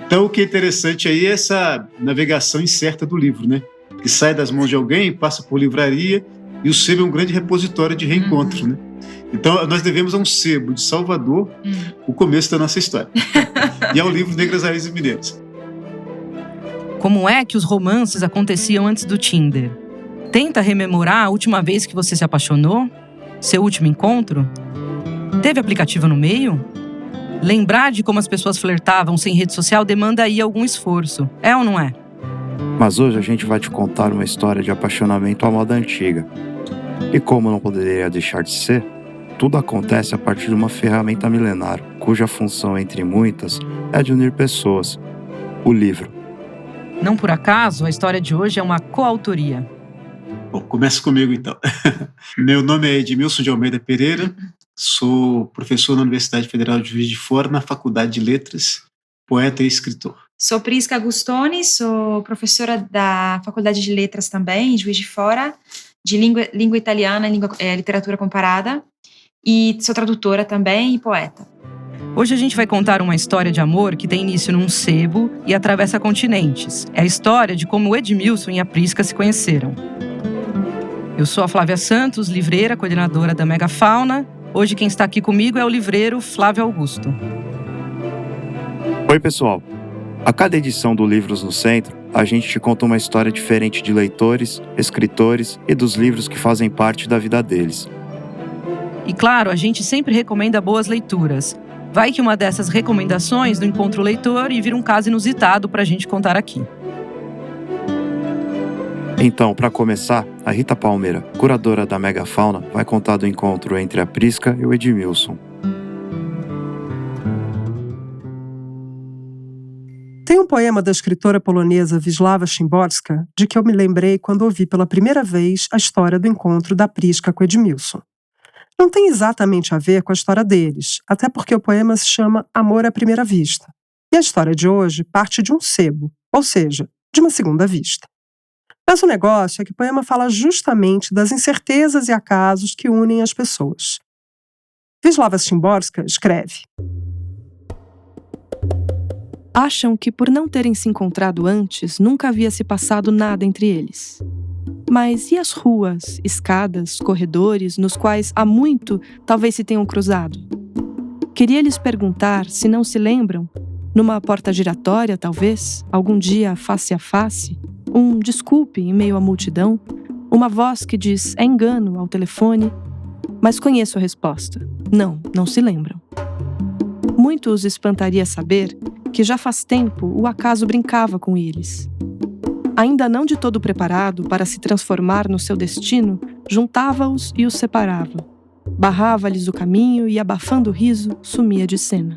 Então, o que é interessante aí é essa navegação incerta do livro, né? Que sai das mãos de alguém, passa por livraria, e o sebo é um grande repositório de reencontro, né? Então, nós devemos a um sebo de Salvador o começo da nossa história. E ao livro Negras Raízes Mineiras. Como é que os romances aconteciam antes do Tinder? Tenta rememorar a última vez que você se apaixonou? Seu último encontro? Teve aplicativo no meio? Lembrar de como as pessoas flertavam sem rede social demanda aí algum esforço. É ou não é? Mas hoje a gente vai te contar uma história de apaixonamento à moda antiga. E como não poderia deixar de ser, tudo acontece a partir de uma ferramenta milenar, cuja função, entre muitas, é de unir pessoas: o livro. Não por acaso, a história de hoje é uma coautoria. Bom, começa comigo então. Meu nome é Edmilson de Almeida Pereira, sou professor na Universidade Federal de Juiz de Fora, na Faculdade de Letras, poeta e escritor. Sou Prisca Agustoni, sou professora da Faculdade de Letras também, em Juiz de Fora, de língua italiana e literatura comparada, e sou tradutora também e poeta. Hoje a gente vai contar uma história de amor que tem início num sebo e atravessa continentes. É a história de como o Edmilson e a Prisca se conheceram. Eu sou a Flávia Santos, livreira, coordenadora da Megafauna. Hoje quem está aqui comigo é o livreiro Flávio Augusto. Oi, pessoal! A cada edição do Livros no Centro, a gente te conta uma história diferente de leitores, escritores e dos livros que fazem parte da vida deles. E claro, a gente sempre recomenda boas leituras. Vai que uma dessas recomendações não encontra o leitor e vira um caso inusitado para a gente contar aqui. Então, para começar, a Rita Palmeira, curadora da Megafauna, vai contar do encontro entre a Prisca e o Edmilson. Tem um poema da escritora polonesa Wisława Szymborska de que eu me lembrei quando ouvi pela primeira vez a história do encontro da Prisca com Edmilson. Não tem exatamente a ver com a história deles, até porque o poema se chama Amor à Primeira Vista. E a história de hoje parte de um sebo, ou seja, de uma segunda vista. Mas o negócio é que o poema fala justamente das incertezas e acasos que unem as pessoas. Wisława Szymborska escreve: Acham que por não terem se encontrado antes, nunca havia se passado nada entre eles. Mas e as ruas, escadas, corredores, nos quais há muito talvez se tenham cruzado? Queria lhes perguntar se não se lembram, numa porta giratória talvez, algum dia face a face, um desculpe em meio à multidão, uma voz que diz é engano ao telefone, mas conheço a resposta. Não se lembram. Muito os espantaria saber que já faz tempo o acaso brincava com eles. Ainda não de todo preparado para se transformar no seu destino, juntava-os e os separava. Barrava-lhes o caminho e, abafando o riso, sumia de cena.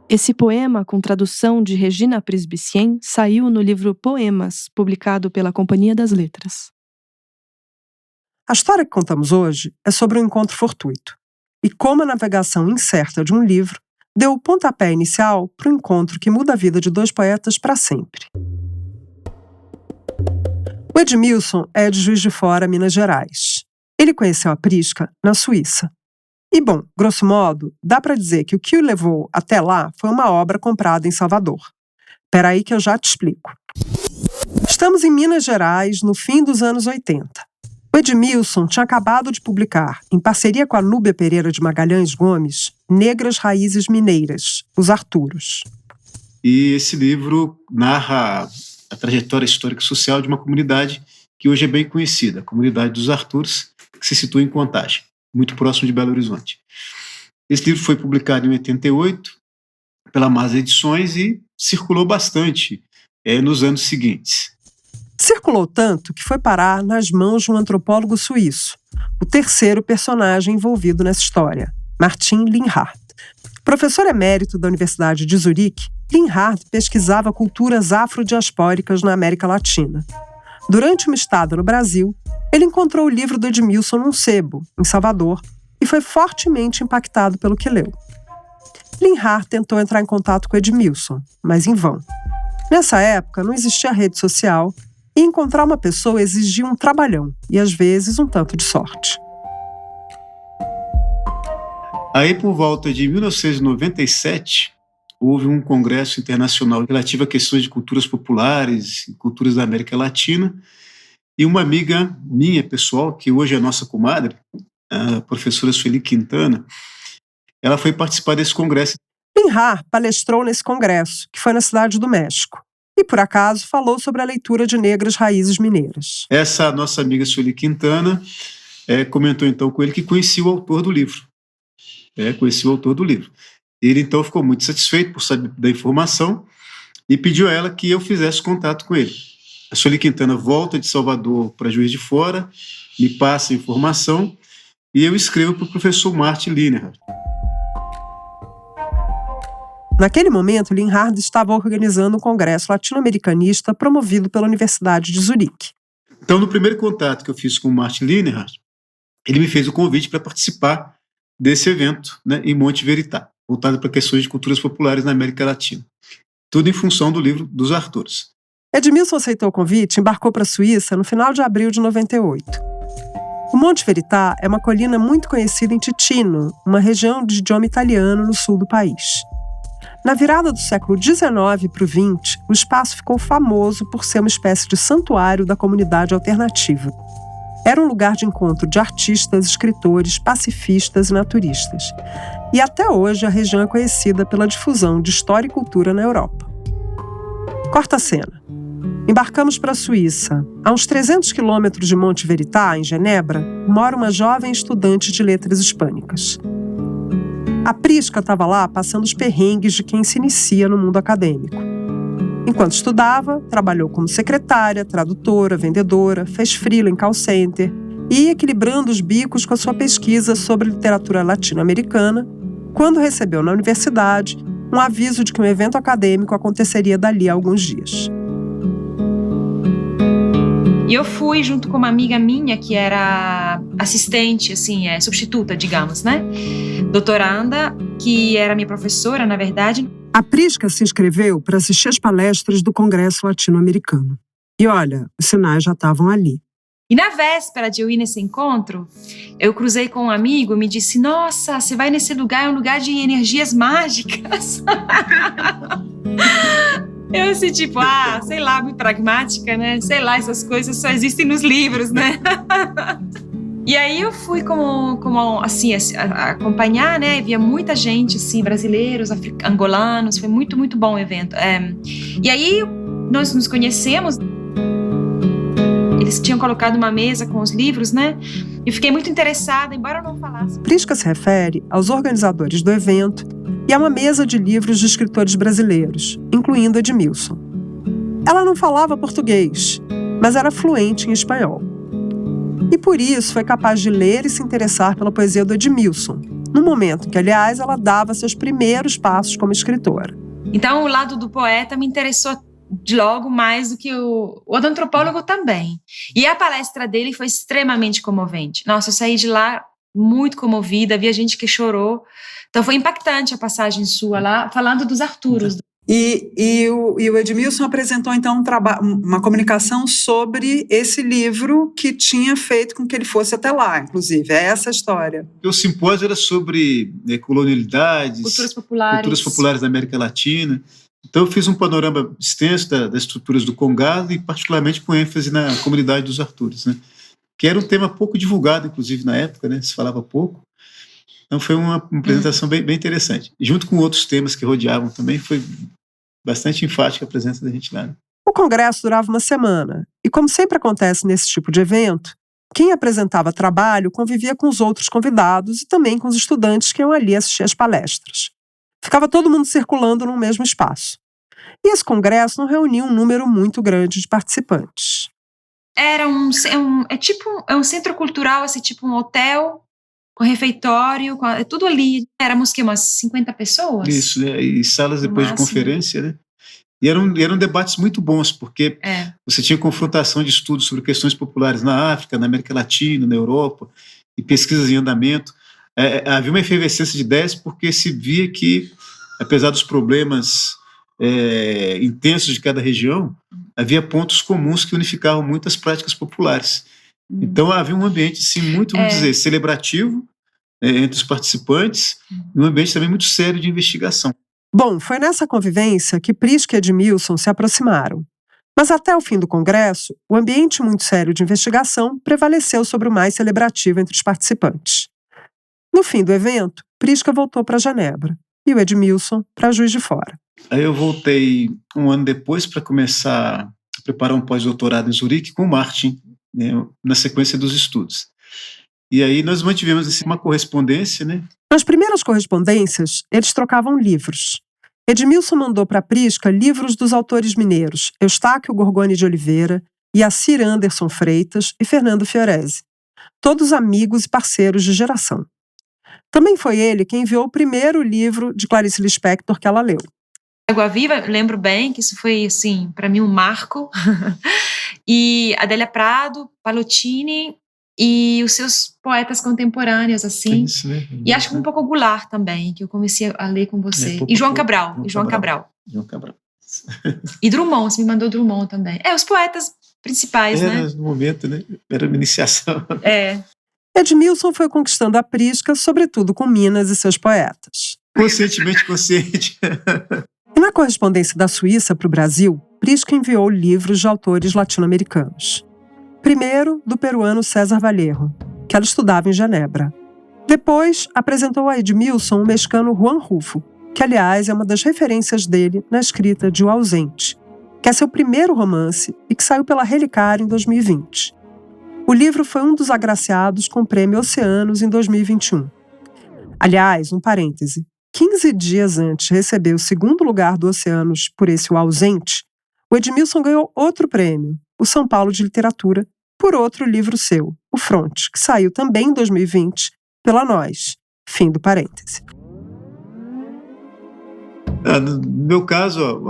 Esse poema, com tradução de Regina Presbicien, saiu no livro Poemas, publicado pela Companhia das Letras. A história que contamos hoje é sobre um encontro fortuito e como a navegação incerta de um livro deu o pontapé inicial para o encontro que muda a vida de dois poetas para sempre. O Edmilson é de Juiz de Fora, Minas Gerais. Ele conheceu a Prisca na Suíça. E, bom, grosso modo, dá para dizer que o que o levou até lá foi uma obra comprada em Salvador. Espera aí que eu já te explico. Estamos em Minas Gerais, no fim dos anos 80. O Edmilson tinha acabado de publicar, em parceria com a Núbia Pereira de Magalhães Gomes, Negras Raízes Mineiras, Os Arturos. E esse livro narra a trajetória histórica e social de uma comunidade que hoje é bem conhecida, a comunidade dos Arturos, que se situa em Contagem, muito próximo de Belo Horizonte. Esse livro foi publicado em 88 pela Mas Edições e circulou bastante nos anos seguintes. Circulou tanto que foi parar nas mãos de um antropólogo suíço, o terceiro personagem envolvido nessa história, Martin Linhart. Professor emérito da Universidade de Zurique, Linhart pesquisava culturas afrodiaspóricas na América Latina. Durante uma estada no Brasil, ele encontrou o livro do Edmilson num sebo, em Salvador, e foi fortemente impactado pelo que leu. Linhart tentou entrar em contato com Edmilson, mas em vão. Nessa época, não existia rede social e encontrar uma pessoa exigia um trabalhão e, às vezes, um tanto de sorte. Aí, por volta de 1997, houve um congresso internacional relativo a questões de culturas populares e culturas da América Latina, e uma amiga minha, pessoal, que hoje é nossa comadre, a professora Sueli Quintana, ela foi participar desse congresso. Linhart palestrou nesse congresso, que foi na Cidade do México, e, por acaso, falou sobre a leitura de Negras Raízes Mineiras. Essa nossa amiga Sueli Quintana comentou então com ele que conhecia o autor do livro. Conhecia o autor do livro. Ele então ficou muito satisfeito por saber da informação e pediu a ela que eu fizesse contato com ele. A Sueli Quintana volta de Salvador para Juiz de Fora, me passa a informação e eu escrevo para o professor Martin Linhart. Naquele momento, Linhart estava organizando um congresso latino-americanista promovido pela Universidade de Zurique. Então, no primeiro contato que eu fiz com o Martin Linhart, ele me fez o convite para participar desse evento, né, em Monte Verità, voltado para questões de culturas populares na América Latina. Tudo em função do livro dos Arturs. Edmilson aceitou o convite e embarcou para a Suíça no final de abril de 98. O Monte Verità é uma colina muito conhecida em Ticino, uma região de idioma italiano no sul do país. Na virada do século XIX para o XX, o espaço ficou famoso por ser uma espécie de santuário da comunidade alternativa. Era um lugar de encontro de artistas, escritores, pacifistas e naturistas. E até hoje a região é conhecida pela difusão de história e cultura na Europa. Quarta cena. Embarcamos para a Suíça. A uns 300 quilômetros de Monte Verità, em Genebra, mora uma jovem estudante de letras hispânicas. A Prisca estava lá passando os perrengues de quem se inicia no mundo acadêmico. Enquanto estudava, trabalhou como secretária, tradutora, vendedora, fez freela em call center e ia equilibrando os bicos com a sua pesquisa sobre literatura latino-americana, quando recebeu na universidade um aviso de que um evento acadêmico aconteceria dali a alguns dias. E eu fui junto com uma amiga minha que era assistente, assim, substituta, digamos, né? Doutoranda, que era minha professora, na verdade. A Prisca se inscreveu para assistir às palestras do Congresso Latino-Americano. E olha, os sinais já estavam ali. E na véspera de eu ir nesse encontro, eu cruzei com um amigo e me disse: nossa, você vai nesse lugar, é um lugar de energias mágicas. Eu assim, tipo, sei lá, muito pragmática, né? Sei lá, essas coisas só existem nos livros, né? E aí eu fui como assim, acompanhar, né? Via muita gente, assim, brasileiros, angolanos. Foi muito, muito bom o evento. E aí nós nos conhecemos. Eles tinham colocado uma mesa com os livros, né? E fiquei muito interessada, embora eu não falasse. Prisca se refere aos organizadores do evento e a uma mesa de livros de escritores brasileiros, incluindo Edmilson. Ela não falava português, mas era fluente em espanhol. E por isso foi capaz de ler e se interessar pela poesia do Edmilson, no momento em que, aliás, ela dava seus primeiros passos como escritora. Então, o lado do poeta me interessou logo mais do que o do antropólogo também. E a palestra dele foi extremamente comovente. Nossa, eu saí de lá muito comovida, havia gente que chorou. Então foi impactante a passagem sua lá, falando dos Arturos. E o Edmilson apresentou, então, uma comunicação sobre esse livro que tinha feito com que ele fosse até lá, inclusive. É essa a história. O simpósio era sobre colonialidades, culturas populares da América Latina. Então eu fiz um panorama extenso das estruturas do Congado e particularmente com ênfase na comunidade dos Artures, né? Que era um tema pouco divulgado, inclusive, na época, né? Se falava pouco. Então foi uma apresentação bem interessante. E junto com outros temas que rodeavam também, foi bastante enfática a presença da gente lá, né? O congresso durava uma semana. E como sempre acontece nesse tipo de evento, quem apresentava trabalho convivia com os outros convidados e também com os estudantes que iam ali assistir às palestras. Ficava todo mundo circulando no mesmo espaço. E esse congresso não reunia um número muito grande de participantes. Era um centro cultural, assim, tipo um hotel, com refeitório, tudo ali. Éramos umas 50 pessoas? Isso, né? E salas depois de conferência, né? E eram debates muito bons, porque você tinha confrontação de estudos sobre questões populares na África, na América Latina, na Europa, e pesquisas em andamento. Havia uma efervescência de ideias porque se via que, apesar dos problemas intensos de cada região, havia pontos comuns que unificavam muitas práticas populares. Então havia um ambiente assim, muito, vamos dizer, celebrativo, entre os participantes, e um ambiente também muito sério de investigação. Bom, foi nessa convivência que Prisca e Edmilson se aproximaram. Mas até o fim do congresso, o ambiente muito sério de investigação prevaleceu sobre o mais celebrativo entre os participantes. No fim do evento, Prisca voltou para Genebra e o Edmilson para Juiz de Fora. Aí eu voltei um ano depois para começar a preparar um pós-doutorado em Zurique com o Martin, né, na sequência dos estudos. E aí nós mantivemos assim, uma correspondência, né? Nas primeiras correspondências, eles trocavam livros. Edmilson mandou para Prisca livros dos autores mineiros Eustáquio Gorgoni de Oliveira, Yacir Anderson Freitas e Fernando Fiorese, todos amigos e parceiros de geração. Também foi ele quem enviou o primeiro livro de Clarice Lispector que ela leu. Água Viva, lembro bem que isso foi, assim, para mim um marco. E Adélia Prado, Pallottini e os seus poetas contemporâneos, assim. Isso, né? E acho que um pouco Goulart também, que eu comecei a ler com você. Pouco, e João Cabral. João Cabral. E Drummond, você me mandou Drummond também. Os poetas principais, né? No momento, né? Era uma iniciação. Edmilson foi conquistando a Prisca, sobretudo com Minas e seus poetas. Conscientemente consciente. E na correspondência da Suíça para o Brasil, Prisca enviou livros de autores latino-americanos. Primeiro, do peruano César Vallejo, que ela estudava em Genebra. Depois, apresentou a Edmilson o mexicano Juan Rulfo, que, aliás, é uma das referências dele na escrita de O Ausente, que é seu primeiro romance e que saiu pela Relicário em 2020. O livro foi um dos agraciados com o Prêmio Oceanos em 2021. Aliás, um parêntese, 15 dias antes de receber o segundo lugar do Oceanos por esse O Ausente, o Edmilson ganhou outro prêmio, o São Paulo de Literatura, por outro livro seu, O Fronte, que saiu também em 2020 pela Nós. Fim do parêntese. No meu caso,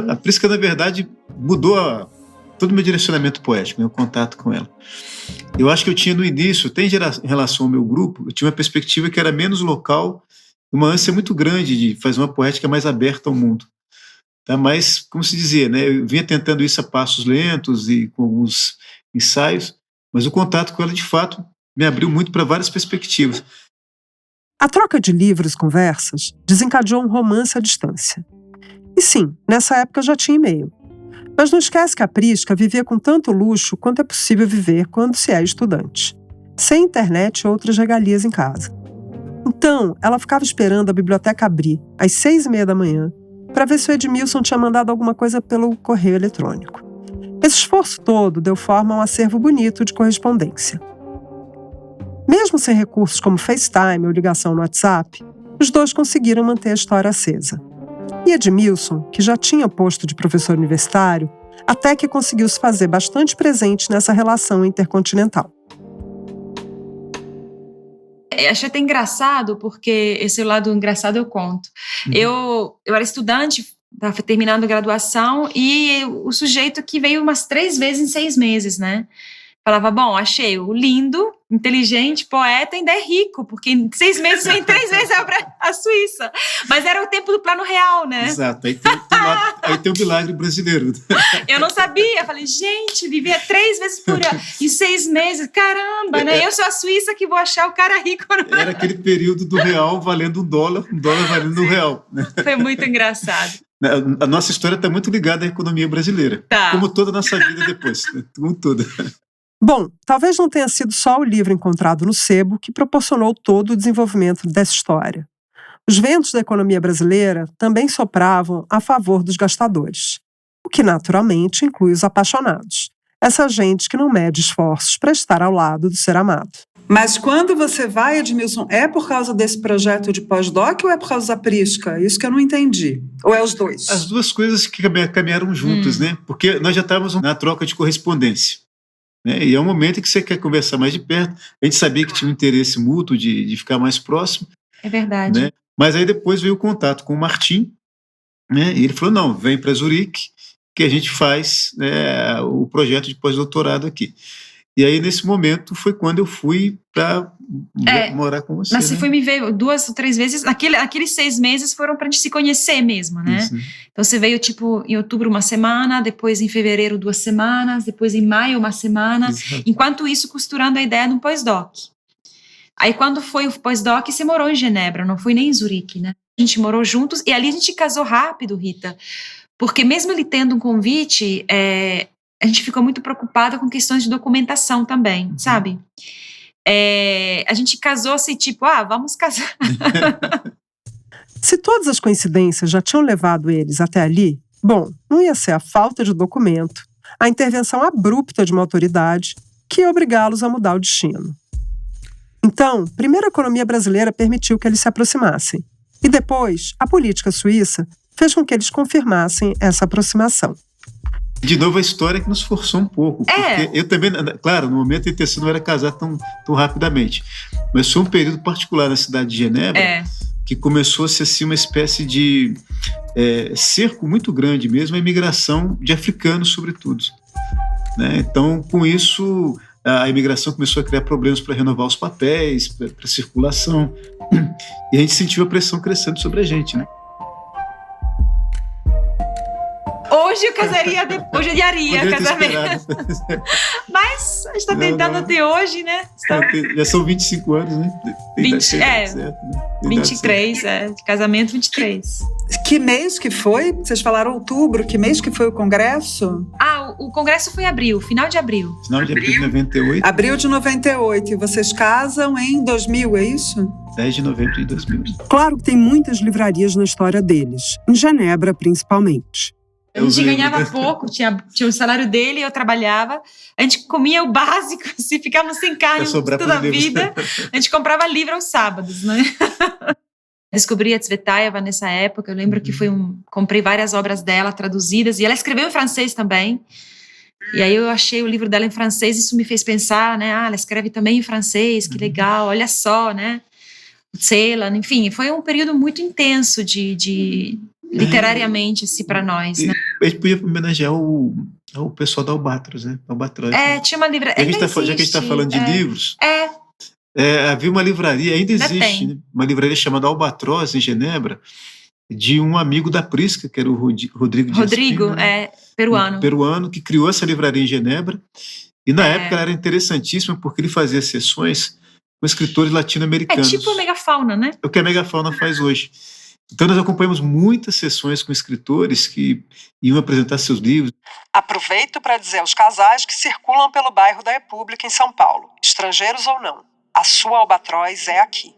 a Prisca, na verdade, mudou todo o meu direcionamento poético, meu contato com ela. Eu acho que eu tinha no início, até em relação ao meu grupo, eu tinha uma perspectiva que era menos local, uma ânsia muito grande de fazer uma poética mais aberta ao mundo. Tá? Mas, como se dizia, né, eu vinha tentando isso a passos lentos e com alguns ensaios, mas o contato com ela, de fato, me abriu muito para várias perspectivas. A troca de livros e conversas desencadeou um romance à distância. E sim, nessa época já tinha e-mail. Mas não esquece que a Prisca vivia com tanto luxo quanto é possível viver quando se é estudante, sem internet e outras regalias em casa. Então, ela ficava esperando a biblioteca abrir, às 6h30 da manhã, para ver se o Edmilson tinha mandado alguma coisa pelo correio eletrônico. Esse esforço todo deu forma a um acervo bonito de correspondência. Mesmo sem recursos como FaceTime ou ligação no WhatsApp, os dois conseguiram manter a história acesa. E Edmilson, que já tinha posto de professor universitário, até que conseguiu se fazer bastante presente nessa relação intercontinental. Achei até engraçado, porque esse lado engraçado eu conto. Eu era estudante, estava terminando a graduação, e o sujeito que veio umas 3 vezes em 6 meses, né? Falava, bom, achei o lindo, inteligente, poeta, ainda é rico, porque em 6 meses vem 3 vezes a Suíça. Mas era o tempo do Plano Real, né? Exato, aí tem o milagre brasileiro. Eu não sabia, falei, gente, vivia 3 vezes por ano, em 6 meses, caramba, né? Eu sou a Suíça que vou achar o cara rico. Era aquele período do real valendo $1, $1 valendo R$1. Foi muito engraçado. A nossa história está muito ligada à economia brasileira, como toda a nossa vida depois, né? Como toda. Bom, talvez não tenha sido só o livro encontrado no sebo que proporcionou todo o desenvolvimento dessa história. Os ventos da economia brasileira também sopravam a favor dos gastadores, o que naturalmente inclui os apaixonados, essa gente que não mede esforços para estar ao lado do ser amado. Mas quando você vai, Edmilson, é por causa desse projeto de pós-doc ou é por causa da Prisca? Isso que eu não entendi. Ou é os dois? As duas coisas que caminharam juntas, né? Porque nós já estávamos na troca de correspondência. Né? E é um momento em que você quer conversar mais de perto. A gente sabia que tinha um interesse mútuo de ficar mais próximo. É verdade. Né? Mas aí depois veio o contato com o Martim, né? E ele falou, não, vem para Zurique, que a gente faz, né, o projeto de pós-doutorado aqui. E aí, nesse momento, foi quando eu fui para morar com você. Mas você né? foi me ver 2 ou 3 vezes. Aqueles 6 meses foram para a gente se conhecer mesmo, né? Isso. Então, você veio, tipo, em outubro 1 semana, depois em fevereiro 2 semanas, depois em maio 1 semana. Exato. Enquanto isso, costurando a ideia de um pós-doc. Aí quando foi o pós-doc, você morou em Genebra, não foi nem em Zurique, né? A gente morou juntos e ali a gente casou rápido, Rita. Porque mesmo ele tendo um convite, a gente ficou muito preocupada com questões de documentação também, sabe? A gente casou assim, tipo, vamos casar. Se todas as coincidências já tinham levado eles até ali, bom, não ia ser a falta de documento, a intervenção abrupta de uma autoridade que ia obrigá-los a mudar o destino. Então, primeiro a economia brasileira permitiu que eles se aproximassem. E depois, a política suíça fez com que eles confirmassem essa aproximação. De novo, a história que nos forçou um pouco. Porque eu também, claro, no momento a intenção não era casar tão rapidamente. Mas foi um período particular na cidade de Genebra que começou-se assim, uma espécie de cerco muito grande mesmo, a imigração de africanos, sobretudo. Né? Então, com isso, a imigração começou a criar problemas para renovar os papéis, para circulação. E a gente sentiu a pressão crescendo sobre a gente, né? Hoje eu casaria, hoje eu adiaria casamento. Mas a gente está tentando até hoje, né? Já são 25 anos, né? 23, de casamento 23. Que mês que foi? Vocês falaram outubro, que mês que foi o congresso? O congresso foi abril, final de abril. Final de abril de 98. Abril de 98, e vocês casam em 2000, é isso? 10 de novembro de 2000. Claro que tem muitas livrarias na história deles, em Genebra principalmente. A gente ganhava pouco, tinha o salário dele, eu trabalhava, a gente comia o básico, assim, ficávamos sem carne toda a vida, a gente comprava livro aos sábados, né? Descobri a Tsvetaeva nessa época, eu lembro que comprei várias obras dela traduzidas, e ela escreveu em francês também, e aí eu achei o livro dela em francês, isso me fez pensar, né, ela escreve também em francês, que legal, olha só, né, Celan, enfim, foi um período muito intenso literariamente, assim, para nós, né? A gente podia homenagear o pessoal da Albatros, né? Albatroz. Tinha uma livraria. Já que a gente está falando de livros, havia uma livraria, ainda existe, né? Uma livraria chamada Albatroz, em Genebra, de um amigo da Prisca, que era o Rodrigo Dias Pina, né? Peruano. Peruano, que criou essa livraria em Genebra. E na época ela era interessantíssima porque ele fazia sessões com escritores latino-americanos. É tipo a Megafauna, né? É o que a Megafauna faz hoje. Então nós acompanhamos muitas sessões com escritores que iam apresentar seus livros. Aproveito para dizer aos casais que circulam pelo bairro da República em São Paulo, estrangeiros ou não, a sua Albatroz é aqui.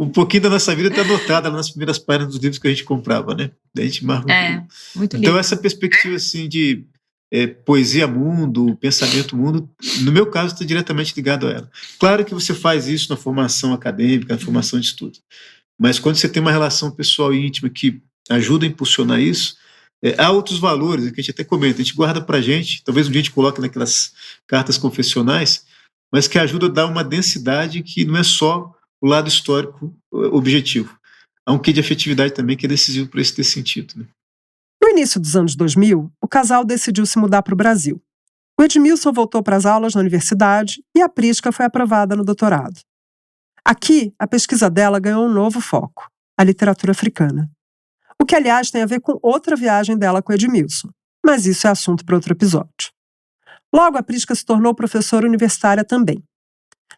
Um pouquinho da nossa vida está anotada nas primeiras páginas dos livros que a gente comprava, né? Daí a gente marca muito lindo. Então essa perspectiva assim de poesia mundo, pensamento mundo, no meu caso está diretamente ligado a ela. Claro que você faz isso na formação acadêmica, na formação de estudo, mas quando você tem uma relação pessoal e íntima que ajuda a impulsionar isso, há outros valores que a gente até comenta, a gente guarda para a gente, talvez um dia a gente coloque naquelas cartas confessionais, mas que ajuda a dar uma densidade que não é só o lado histórico objetivo. Há um quê de afetividade também que é decisivo para isso ter sentido, né? No início dos anos 2000, o casal decidiu se mudar para o Brasil. O Edmilson voltou para as aulas na universidade e a Prisca foi aprovada no doutorado. Aqui, a pesquisa dela ganhou um novo foco, a literatura africana. O que, aliás, tem a ver com outra viagem dela com o Edmilson, mas isso é assunto para outro episódio. Logo, a Prisca se tornou professora universitária também.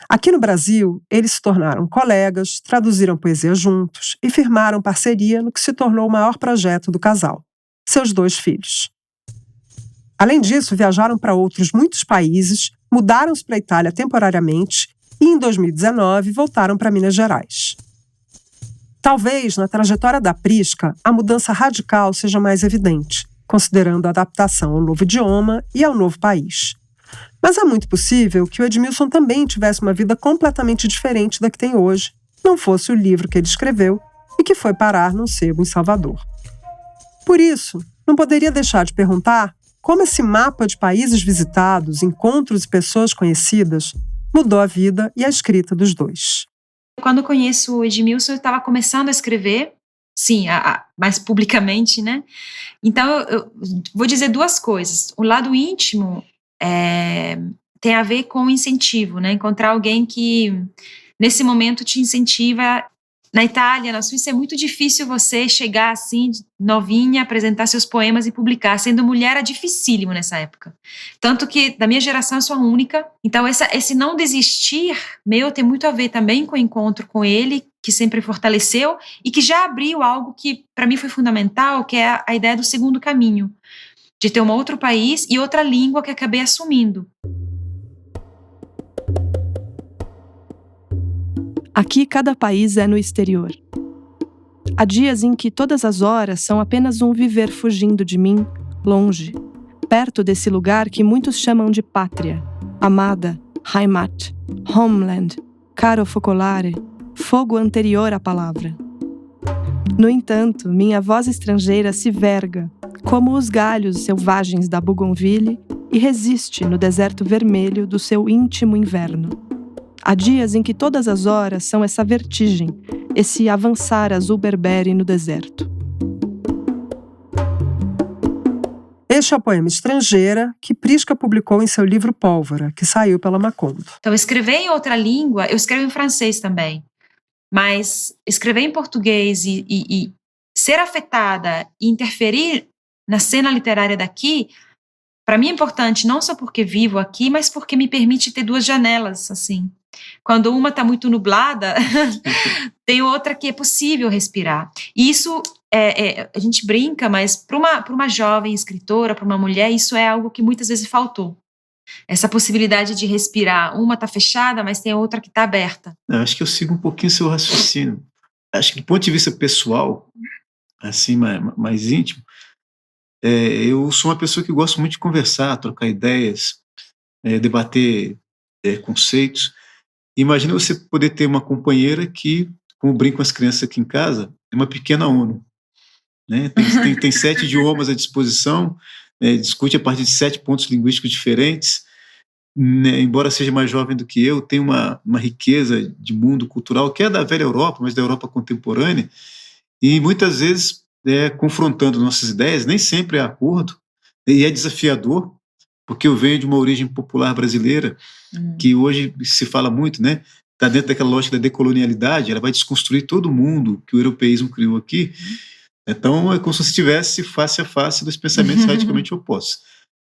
Aqui no Brasil, eles se tornaram colegas, traduziram poesia juntos e firmaram parceria no que se tornou o maior projeto do casal, seus 2 filhos. Além disso, viajaram para outros muitos países, mudaram-se para a Itália temporariamente e, em 2019, voltaram para Minas Gerais. Talvez, na trajetória da Prisca, a mudança radical seja mais evidente, considerando a adaptação ao novo idioma e ao novo país. Mas é muito possível que o Edmilson também tivesse uma vida completamente diferente da que tem hoje, não fosse o livro que ele escreveu e que foi parar num sebo em Salvador. Por isso, não poderia deixar de perguntar como esse mapa de países visitados, encontros e pessoas conhecidas mudou a vida e a escrita dos 2. Quando eu conheço o Edmilson, eu estava começando a escrever, sim, mais publicamente, né? Então, eu vou dizer 2 coisas. O lado íntimo tem a ver com incentivo, né? Encontrar alguém que, nesse momento, te incentiva na Itália, na Suíça, é muito difícil você chegar assim, novinha, apresentar seus poemas e publicar. Sendo mulher, era dificílimo nessa época. Tanto que, da minha geração, eu sou a única. Então, esse não desistir meu tem muito a ver também com o encontro com ele, que sempre fortaleceu e que já abriu algo que, para mim, foi fundamental, que é a ideia do segundo caminho. De ter um outro país e outra língua que acabei assumindo. Aqui, cada país é no exterior. Há dias em que todas as horas são apenas um viver fugindo de mim, longe, perto desse lugar que muitos chamam de pátria, amada, Heimat, homeland, caro focolare, fogo anterior à palavra. No entanto, minha voz estrangeira se verga, como os galhos selvagens da Bougainville, e resiste no deserto vermelho do seu íntimo inverno. Há dias em que todas as horas são essa vertigem, esse avançar azul berbere no deserto. Este é o poema Estrangeira, que Prisca publicou em seu livro Pólvora, que saiu pela Macondo. Então, escrever em outra língua, eu escrevo em francês também, mas escrever em português e ser afetada e interferir na cena literária daqui, para mim é importante, não só porque vivo aqui, mas porque me permite ter duas janelas, assim. Quando uma está muito nublada, tem outra que é possível respirar. E isso, a gente brinca, mas para uma jovem escritora, para uma mulher, isso é algo que muitas vezes faltou. Essa possibilidade de respirar. Uma está fechada, mas tem outra que está aberta. Eu acho que eu sigo um pouquinho seu raciocínio. Acho que do ponto de vista pessoal, assim, mais íntimo, eu sou uma pessoa que gosto muito de conversar, trocar ideias, debater conceitos. Imagina você poder ter uma companheira que, como brinco com as crianças aqui em casa, é uma pequena ONU. Né? Tem 7 idiomas à disposição, discute a partir de 7 pontos linguísticos diferentes, né? Embora seja mais jovem do que eu, tem uma riqueza de mundo cultural que é da velha Europa, mas da Europa contemporânea, e muitas vezes confrontando nossas ideias, nem sempre é acordo, e é desafiador, porque eu venho de uma origem popular brasileira, que hoje se fala muito, né? Está dentro daquela lógica da decolonialidade, ela vai desconstruir todo mundo que o europeísmo criou aqui. Então, é como se estivesse face a face dos pensamentos radicalmente opostos.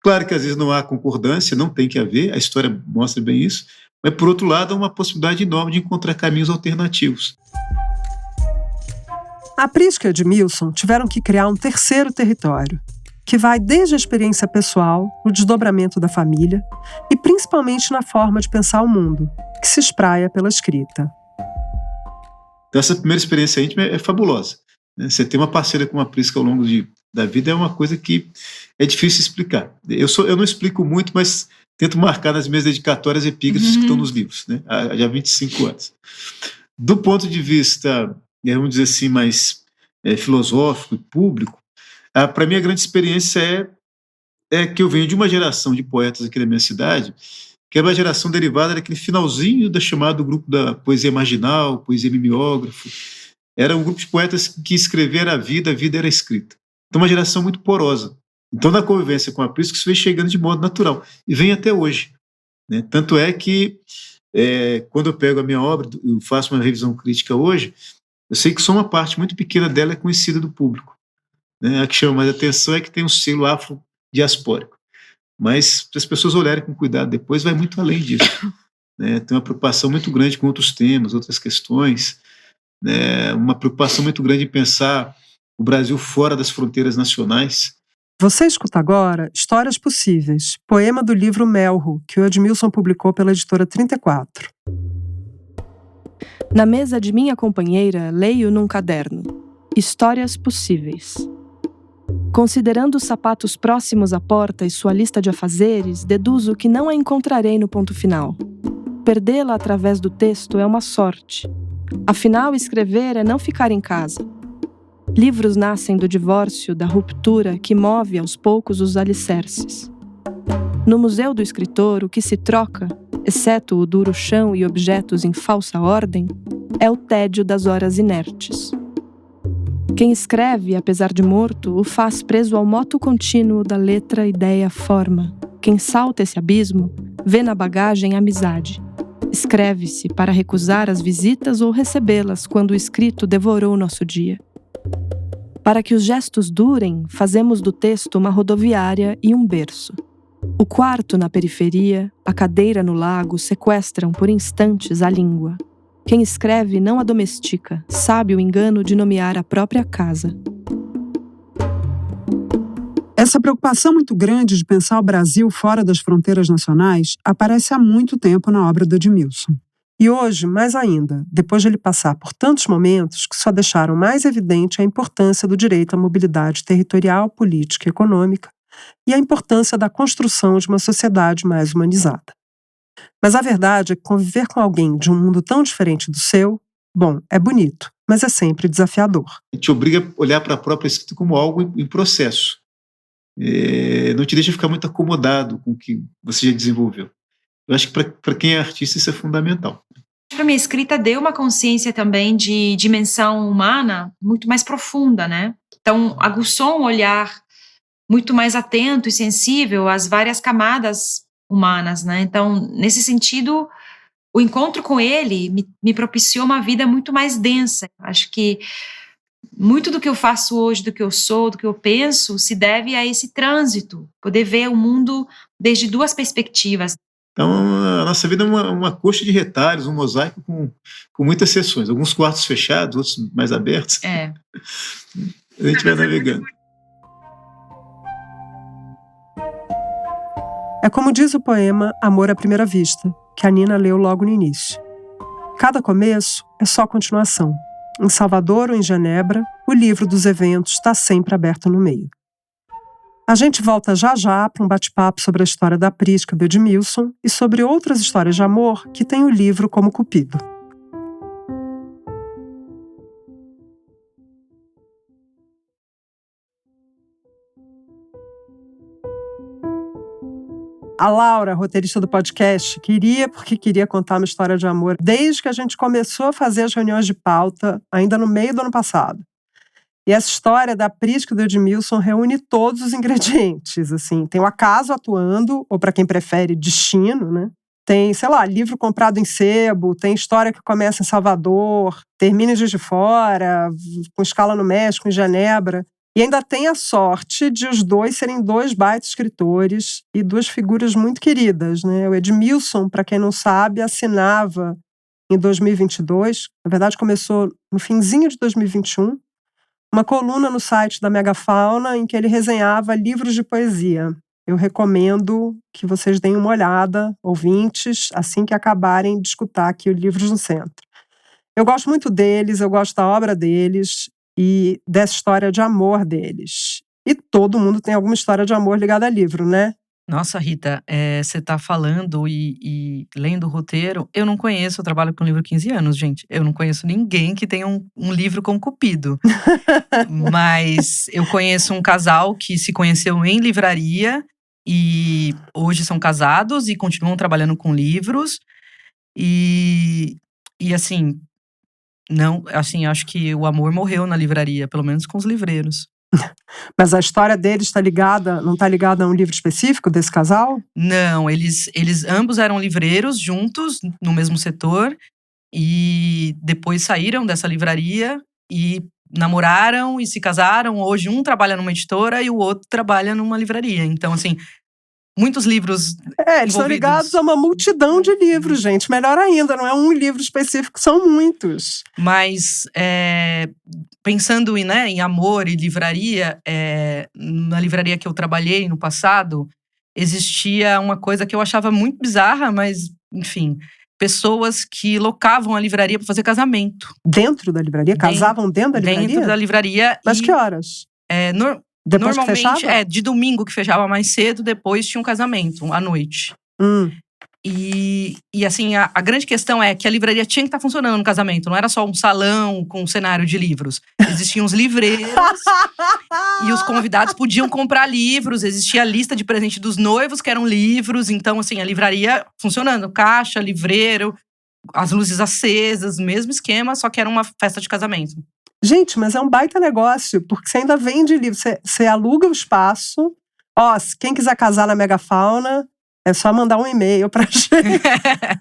Claro que às vezes não há concordância, não tem que haver, a história mostra bem isso, mas, por outro lado, há uma possibilidade enorme de encontrar caminhos alternativos. A Prisca e Edmilson tiveram que criar um terceiro território, que vai desde a experiência pessoal, no desdobramento da família e principalmente na forma de pensar o mundo, que se espraia pela escrita. Então, essa primeira experiência íntima é fabulosa. Né? Você ter uma parceira como a Prisca ao longo da vida é uma coisa que é difícil explicar. Eu não explico muito, mas tento marcar nas minhas dedicatórias epígrafes que estão nos livros, né? Há já 25 anos. Do ponto de vista, vamos dizer assim, mais filosófico e público, para mim a grande experiência é que eu venho de uma geração de poetas aqui da minha cidade, que era uma geração derivada daquele finalzinho da chamado grupo da poesia marginal, poesia mimeógrafo. Era um grupo de poetas que escreveram a vida era escrita. Então, uma geração muito porosa. Então, na convivência com a Prisca, isso vem chegando de modo natural. E vem até hoje. Né? Tanto é que, quando eu pego a minha obra, eu faço uma revisão crítica hoje, eu sei que só uma parte muito pequena dela é conhecida do público. Né? A que chama mais atenção é que tem um selo afrodiaspórico. Mas, se as pessoas olharem com cuidado depois, vai muito além disso. Né? Tem uma preocupação muito grande com outros temas, outras questões, né? Uma preocupação muito grande em pensar o Brasil fora das fronteiras nacionais. Você escuta agora Histórias Possíveis, poema do livro Melro, que o Edmilson publicou pela editora 34. Na mesa de minha companheira, leio num caderno Histórias Possíveis. Considerando os sapatos próximos à porta e sua lista de afazeres, deduzo que não a encontrarei no ponto final. Perdê-la através do texto é uma sorte. Afinal, escrever é não ficar em casa. Livros nascem do divórcio, da ruptura que move aos poucos os alicerces. No Museu do Escritor, o que se troca, exceto o duro chão e objetos em falsa ordem, é o tédio das horas inertes. Quem escreve, apesar de morto, o faz preso ao moto contínuo da letra, ideia, forma. Quem salta esse abismo, vê na bagagem amizade. Escreve-se para recusar as visitas ou recebê-las quando o escrito devorou nosso dia. Para que os gestos durem, fazemos do texto uma rodoviária e um berço. O quarto na periferia, a cadeira no lago sequestram por instantes a língua. Quem escreve não a domestica, sabe o engano de nomear a própria casa. Essa preocupação muito grande de pensar o Brasil fora das fronteiras nacionais aparece há muito tempo na obra do Edmilson. E hoje, mais ainda, depois de ele passar por tantos momentos que só deixaram mais evidente a importância do direito à mobilidade territorial, política e econômica e a importância da construção de uma sociedade mais humanizada. Mas a verdade é que conviver com alguém de um mundo tão diferente do seu, bom, é bonito, mas é sempre desafiador. Te obriga a olhar para a própria escrita como algo em processo. Não te deixa ficar muito acomodado com o que você já desenvolveu. Eu acho que para quem é artista isso é fundamental. Para mim, a escrita deu uma consciência também de dimensão humana muito mais profunda, né? Então, aguçou um olhar muito mais atento e sensível às várias camadas humanas, né? Então, nesse sentido, o encontro com ele me propiciou uma vida muito mais densa. Acho que muito do que eu faço hoje, do que eu sou, do que eu penso, se deve a esse trânsito, poder ver o mundo desde duas perspectivas. Então, a nossa vida é uma coxa de retalhos, um mosaico com muitas seções. Alguns quartos fechados, outros mais abertos. É. A gente vai navegando. É como diz o poema Amor à Primeira Vista, que a Nina leu logo no início. Cada começo é só continuação. Em Salvador ou em Genebra, o livro dos eventos está sempre aberto no meio. A gente volta já já para um bate-papo sobre a história da Prisca do Edmilson e sobre outras histórias de amor que tem o livro como cupido. A Laura, roteirista do podcast, queria contar uma história de amor desde que a gente começou a fazer as reuniões de pauta, ainda no meio do ano passado. E essa história da Prisca e do Edmilson reúne todos os ingredientes, assim. Tem o acaso atuando, ou para quem prefere, destino, né? Tem, sei lá, livro comprado em sebo, tem história que começa em Salvador, termina em Juiz de Fora, com escala no México, em Genebra. E ainda tem a sorte de os dois serem dois baita escritores e duas figuras muito queridas, né? O Edmilson, para quem não sabe, assinava em 2022, na verdade começou no finzinho de 2021, uma coluna no site da Megafauna em que ele resenhava livros de poesia. Eu recomendo que vocês deem uma olhada, ouvintes, assim que acabarem de escutar aqui o Livros no Centro. Eu gosto muito deles, eu gosto da obra deles e dessa história de amor deles. E todo mundo tem alguma história de amor ligada a livro, né? Nossa, Rita, você tá falando e lendo o roteiro. Eu não conheço, eu trabalho com livro há 15 anos, gente. Eu não conheço ninguém que tenha um livro com cupido. Mas eu conheço um casal que se conheceu em livraria e hoje são casados e continuam trabalhando com livros. E assim, não, assim, acho que o amor morreu na livraria, pelo menos com os livreiros. Mas a história deles não está ligada a um livro específico desse casal? Não, eles ambos eram livreiros juntos, no mesmo setor. E depois saíram dessa livraria e namoraram e se casaram. Hoje um trabalha numa editora e o outro trabalha numa livraria. Então, assim, muitos livros eles estão ligados a uma multidão de livros, gente. Melhor ainda, não é um livro específico, são muitos. Mas pensando em amor e livraria, na livraria que eu trabalhei no passado, existia uma coisa que eu achava muito bizarra, mas, enfim, pessoas que locavam a livraria para fazer casamento. Dentro da livraria? Casavam dentro da livraria? Dentro da livraria. Mas que horas? Depois normalmente, que fechava? de domingo que fechava mais cedo, depois tinha um casamento, à noite. E assim, a grande questão é que a livraria tinha que estar funcionando no casamento. Não era só um salão com um cenário de livros. Existiam os livreiros e os convidados podiam comprar livros. Existia a lista de presente dos noivos, que eram livros. Então, assim, a livraria funcionando. Caixa, livreiro, as luzes acesas, mesmo esquema, só que era uma festa de casamento. Gente, mas é um baita negócio, porque você ainda vende livro. Você aluga o espaço. Quem quiser casar na Megafauna, É só mandar um e-mail pra gente.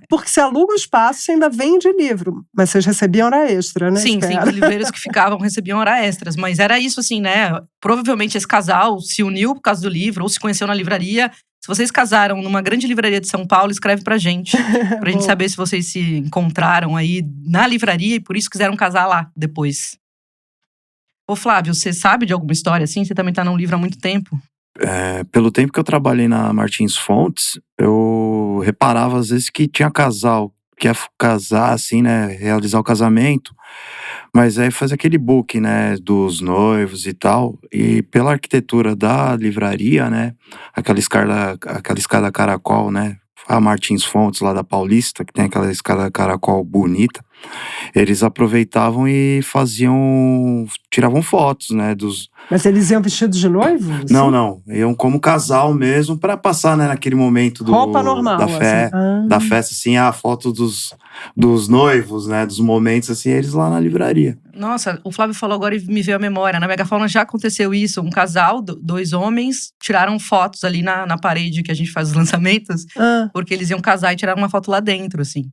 Porque você aluga o espaço, você ainda vende livro. Mas vocês recebiam hora extra, né? Sim, os livreiros que ficavam recebiam hora extras. Mas era isso, assim, né? Provavelmente esse casal se uniu por causa do livro, ou se conheceu na livraria. Se vocês casaram numa grande livraria de São Paulo, escreve pra gente. Pra gente saber se vocês se encontraram aí na livraria e por isso quiseram casar lá depois. Ô Flávio, você sabe de alguma história assim? Você também tá num livro há muito tempo. Pelo tempo que eu trabalhei na Martins Fontes, eu reparava às vezes que tinha casal que ia casar, assim, né, realizar o casamento, mas aí faz aquele book, né, dos noivos e tal, e pela arquitetura da livraria, né, aquela escada caracol, né, a Martins Fontes lá da Paulista, que tem aquela escada caracol bonita, eles aproveitavam e tiravam fotos, né, Mas eles iam vestidos de noivo? Assim? Não, iam como casal mesmo, pra passar, né, naquele momento roupa normal, da festa, assim, a foto dos noivos, né, dos momentos, assim, eles lá na livraria. Nossa, o Flávio falou agora e me veio à memória. Na Megafauna já aconteceu isso. Um casal, 2 homens, tiraram fotos ali na parede que a gente faz os lançamentos. Porque eles iam casar e tiraram uma foto lá dentro, assim.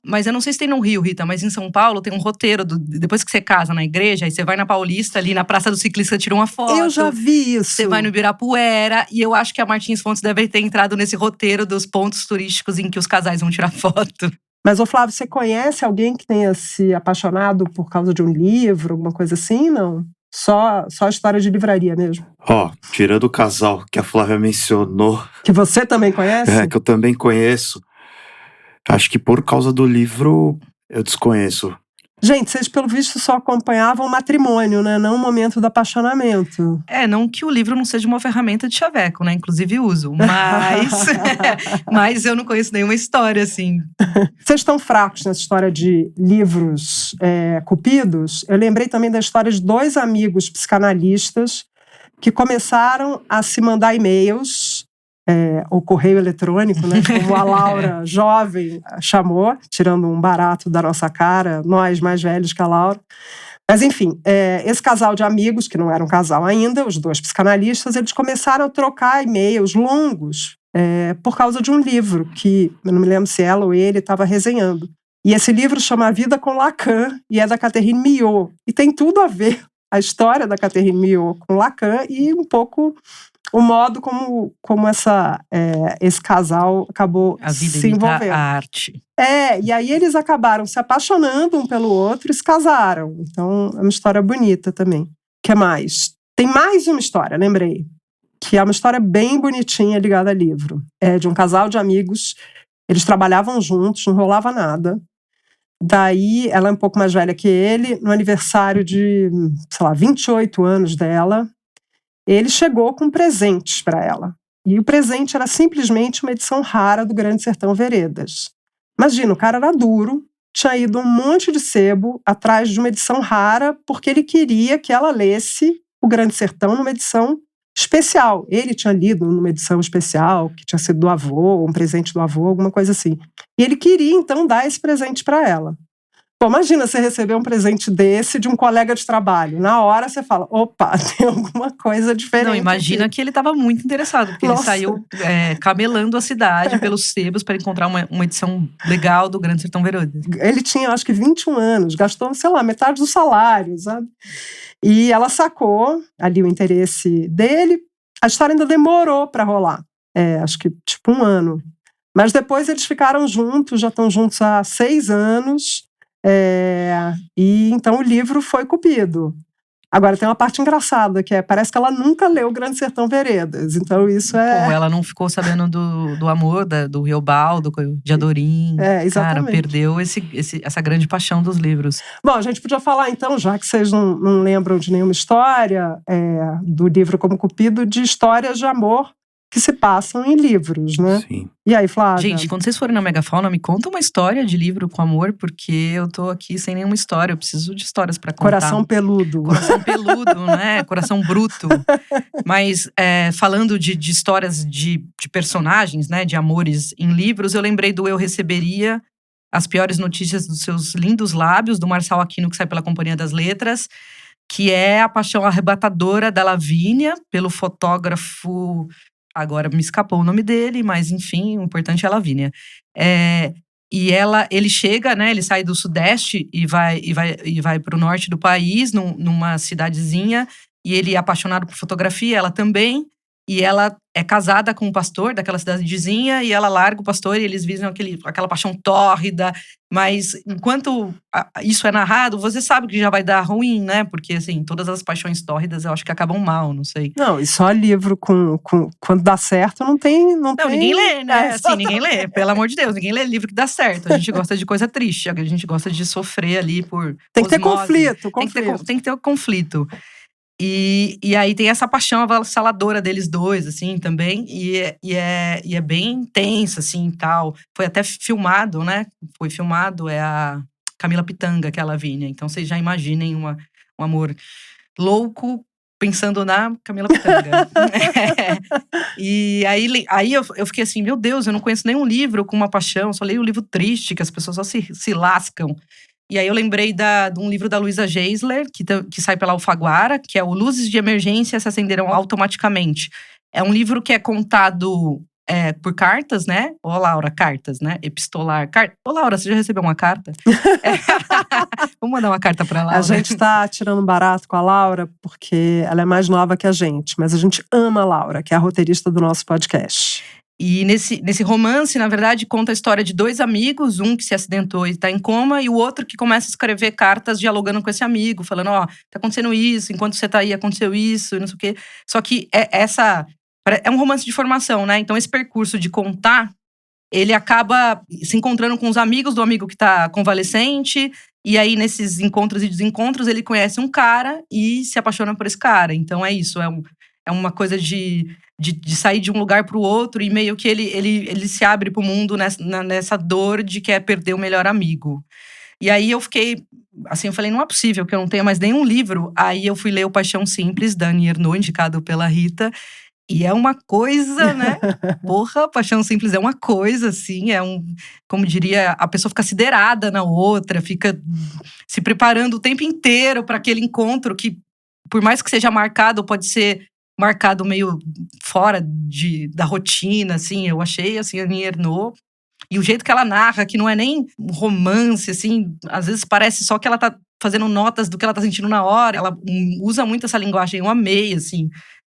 Mas eu não sei se tem no Rio, Rita, mas em São Paulo tem um roteiro. Depois que você casa na igreja, aí você vai na Paulista, ali na Praça do Ciclista, tira uma foto. Eu já vi isso. Você vai no Ibirapuera. E eu acho que a Martins Fontes deve ter entrado nesse roteiro dos pontos turísticos em que os casais vão tirar foto. Mas, ô Flávio, você conhece alguém que tenha se apaixonado por causa de um livro, alguma coisa assim, não? Só a história de livraria mesmo. Tirando o casal que a Flávia mencionou. Que você também conhece? Que eu também conheço. Acho que por causa do livro, eu desconheço. Gente, vocês pelo visto só acompanhavam o matrimônio, né? Não o momento do apaixonamento. Não que o livro não seja uma ferramenta de chaveco, né? Inclusive uso, mas eu não conheço nenhuma história, assim. Vocês estão fracos nessa história de livros cupidos? Eu lembrei também da história de 2 amigos psicanalistas que começaram a se mandar e-mails, o correio eletrônico, né, como a Laura, jovem, chamou, tirando um barato da nossa cara, nós mais velhos que a Laura. Mas, enfim, esse casal de amigos, que não era um casal ainda, os 2 psicanalistas, eles começaram a trocar e-mails longos por causa de um livro que, eu não me lembro se ela ou ele estava resenhando. E esse livro chama A Vida com Lacan e é da Catherine Milhaud. E tem tudo a ver, a história da Catherine Milhaud com Lacan e um pouco o modo como esse casal acabou se envolvendo. A arte. E aí eles acabaram se apaixonando um pelo outro e se casaram. Então, é uma história bonita também. O que mais? Tem mais uma história, lembrei. Que é uma história bem bonitinha ligada a livro. É de um casal de amigos. Eles trabalhavam juntos, não rolava nada. Daí, ela é um pouco mais velha que ele. No aniversário de, 28 anos dela, ele chegou com presentes para ela. E o presente era simplesmente uma edição rara do Grande Sertão Veredas. Imagina, o cara era duro, tinha ido um monte de sebo atrás de uma edição rara porque ele queria que ela lesse o Grande Sertão numa edição especial. Ele tinha lido numa edição especial, que tinha sido do avô, um presente do avô, alguma coisa assim. E ele queria, então, dar esse presente para ela. Pô, imagina você receber um presente desse de um colega de trabalho. Na hora você fala, opa, tem alguma coisa diferente. Não, imagina que ele estava muito interessado, porque ele saiu camelando a cidade pelos sebos para encontrar uma edição legal do Grande Sertão Veredas. Ele tinha, acho que 21 anos, gastou, metade do salário, sabe? E ela sacou ali o interesse dele. A história ainda demorou para rolar. Acho que tipo 1 ano. Mas depois eles ficaram juntos, já estão juntos há 6 anos. E então o livro foi cupido. Agora tem uma parte engraçada, que parece que ela nunca leu o Grande Sertão Veredas. Então isso Como ela não ficou sabendo do amor do Riobaldo, de Adorim. Exatamente. Cara, perdeu essa grande paixão dos livros. Bom, a gente podia falar então, já que vocês não lembram de nenhuma história do livro como cupido, de histórias de amor que se passam em livros, né? Sim. E aí, Flávia? Gente, quando vocês forem na Megafauna, me conta uma história de livro com amor, porque eu tô aqui sem nenhuma história. Eu preciso de histórias pra contar. Coração peludo. Coração peludo, né? Coração bruto. Mas falando de histórias de personagens, né? De amores em livros, eu lembrei do Eu Receberia as Piores Notícias dos Seus Lindos Lábios, do Marçal Aquino, que sai pela Companhia das Letras, que é a paixão arrebatadora da Lavínia pelo fotógrafo agora me escapou o nome dele, mas enfim, o importante é a Lavínia. E ele chega, né? Ele sai do Sudeste e vai para o norte do país, numa cidadezinha. E ele é apaixonado por fotografia, ela também. E ela é casada com um pastor daquela cidadezinha. E ela larga o pastor e eles visam aquela paixão tórrida. Mas enquanto isso é narrado, você sabe que já vai dar ruim, né? Porque, assim, todas as paixões tórridas eu acho que acabam mal, não sei. Não, e só livro quando dá certo não tem. Não, ninguém lê, né? Assim, ninguém lê, pelo amor de Deus, ninguém lê livro que dá certo. A gente gosta de coisa triste, a gente gosta de sofrer ali por. Tem que ter osmose. conflito. Tem que ter conflito. E aí tem essa paixão avassaladora deles dois, assim, também. E é bem intensa, assim, tal. Foi até filmado, né? Foi filmado, é a Camila Pitanga, que é a Lavínia. Então vocês já imaginem um amor louco, pensando na Camila Pitanga. E aí eu fiquei assim, meu Deus, eu não conheço nenhum livro com uma paixão, só leio um livro triste, que as pessoas só se lascam. E aí eu lembrei de um livro da Luisa Geisler, que sai pela Alfaguara, que é o Luzes de Emergência se Acenderão Automaticamente. É um livro que é contado por cartas, né? Ô, Laura, cartas, né? Epistolar. Ô, Laura, você já recebeu uma carta? Vamos mandar uma carta pra Laura. A gente tá tirando barato com a Laura, porque ela é mais nova que a gente. Mas a gente ama a Laura, que é a roteirista do nosso podcast. E nesse romance, na verdade, conta a história de dois amigos, um que se acidentou e está em coma, e o outro que começa a escrever cartas dialogando com esse amigo, falando, tá acontecendo isso, enquanto você tá aí aconteceu isso, e não sei o quê. Só que é um romance de formação, né? Então esse percurso de contar, ele acaba se encontrando com os amigos do amigo que tá convalescente, e aí nesses encontros e desencontros ele conhece um cara e se apaixona por esse cara. Então é isso, é uma coisa de sair de um lugar para o outro e meio que ele se abre para o mundo nessa dor de que é perder o melhor amigo. E aí eu fiquei, assim, eu falei, não é possível que eu não tenha mais nenhum livro. Aí eu fui ler O Paixão Simples, da Annie Ernaux, indicado pela Rita. E é uma coisa, né? Porra, Paixão Simples é uma coisa, assim, como diria, a pessoa fica siderada na outra, fica se preparando o tempo inteiro para aquele encontro que, por mais que seja marcado, pode ser marcado meio fora da rotina, assim. Eu achei, assim, a Annie Ernaux. E o jeito que ela narra, que não é nem um romance, assim, às vezes parece só que ela tá fazendo notas do que ela tá sentindo na hora. Ela usa muito essa linguagem, eu amei, assim.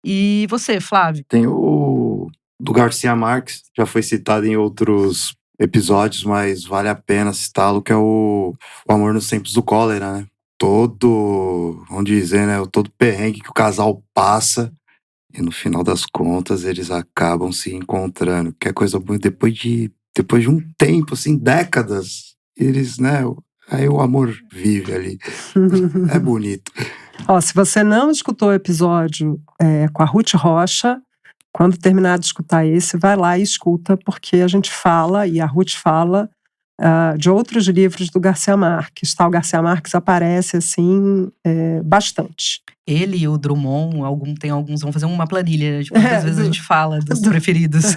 E você, Flávio? Tem o do Garcia Marques, já foi citado em outros episódios, mas vale a pena citá-lo, que é o Amor nos Tempos do Cólera, né? Vamos dizer, né? Todo perrengue que o casal passa. E no final das contas, eles acabam se encontrando. Que é coisa boa. Depois de um tempo, assim, décadas, eles, né? Aí o amor vive ali. É bonito. Se você não escutou o episódio com a Ruth Rocha, quando terminar de escutar esse, vai lá e escuta, porque a gente fala, e a Ruth fala, de outros livros do Garcia Marques. O Garcia Marques aparece, assim, bastante. Ele e o Drummond, tem alguns, vão fazer uma planilha de quantas vezes a gente fala dos preferidos.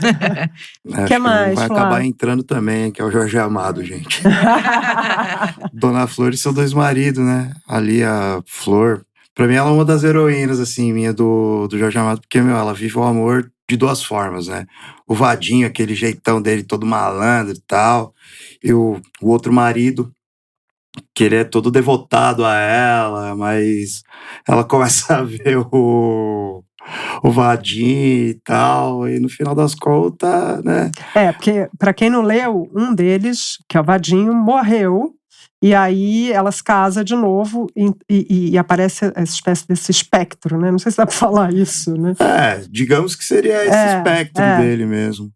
Que mais, vai acabar entrando também, que é o Jorge Amado, gente. Dona Flor e seus dois maridos, né? Ali a Flor, pra mim ela é uma das heroínas, assim, minha do Jorge Amado, porque, ela vive o amor de duas formas, né? O Vadinho, aquele jeitão dele todo malandro e tal, e o outro marido, que ele é todo devotado a ela, mas ela começa a ver o Vadinho e tal, e no final das contas, né? Porque, pra quem não leu, um deles, que é o Vadinho, morreu, e aí ela se casa de novo e aparece essa espécie desse espectro, né? Não sei se dá pra falar isso, né? Digamos que seria esse espectro dele mesmo.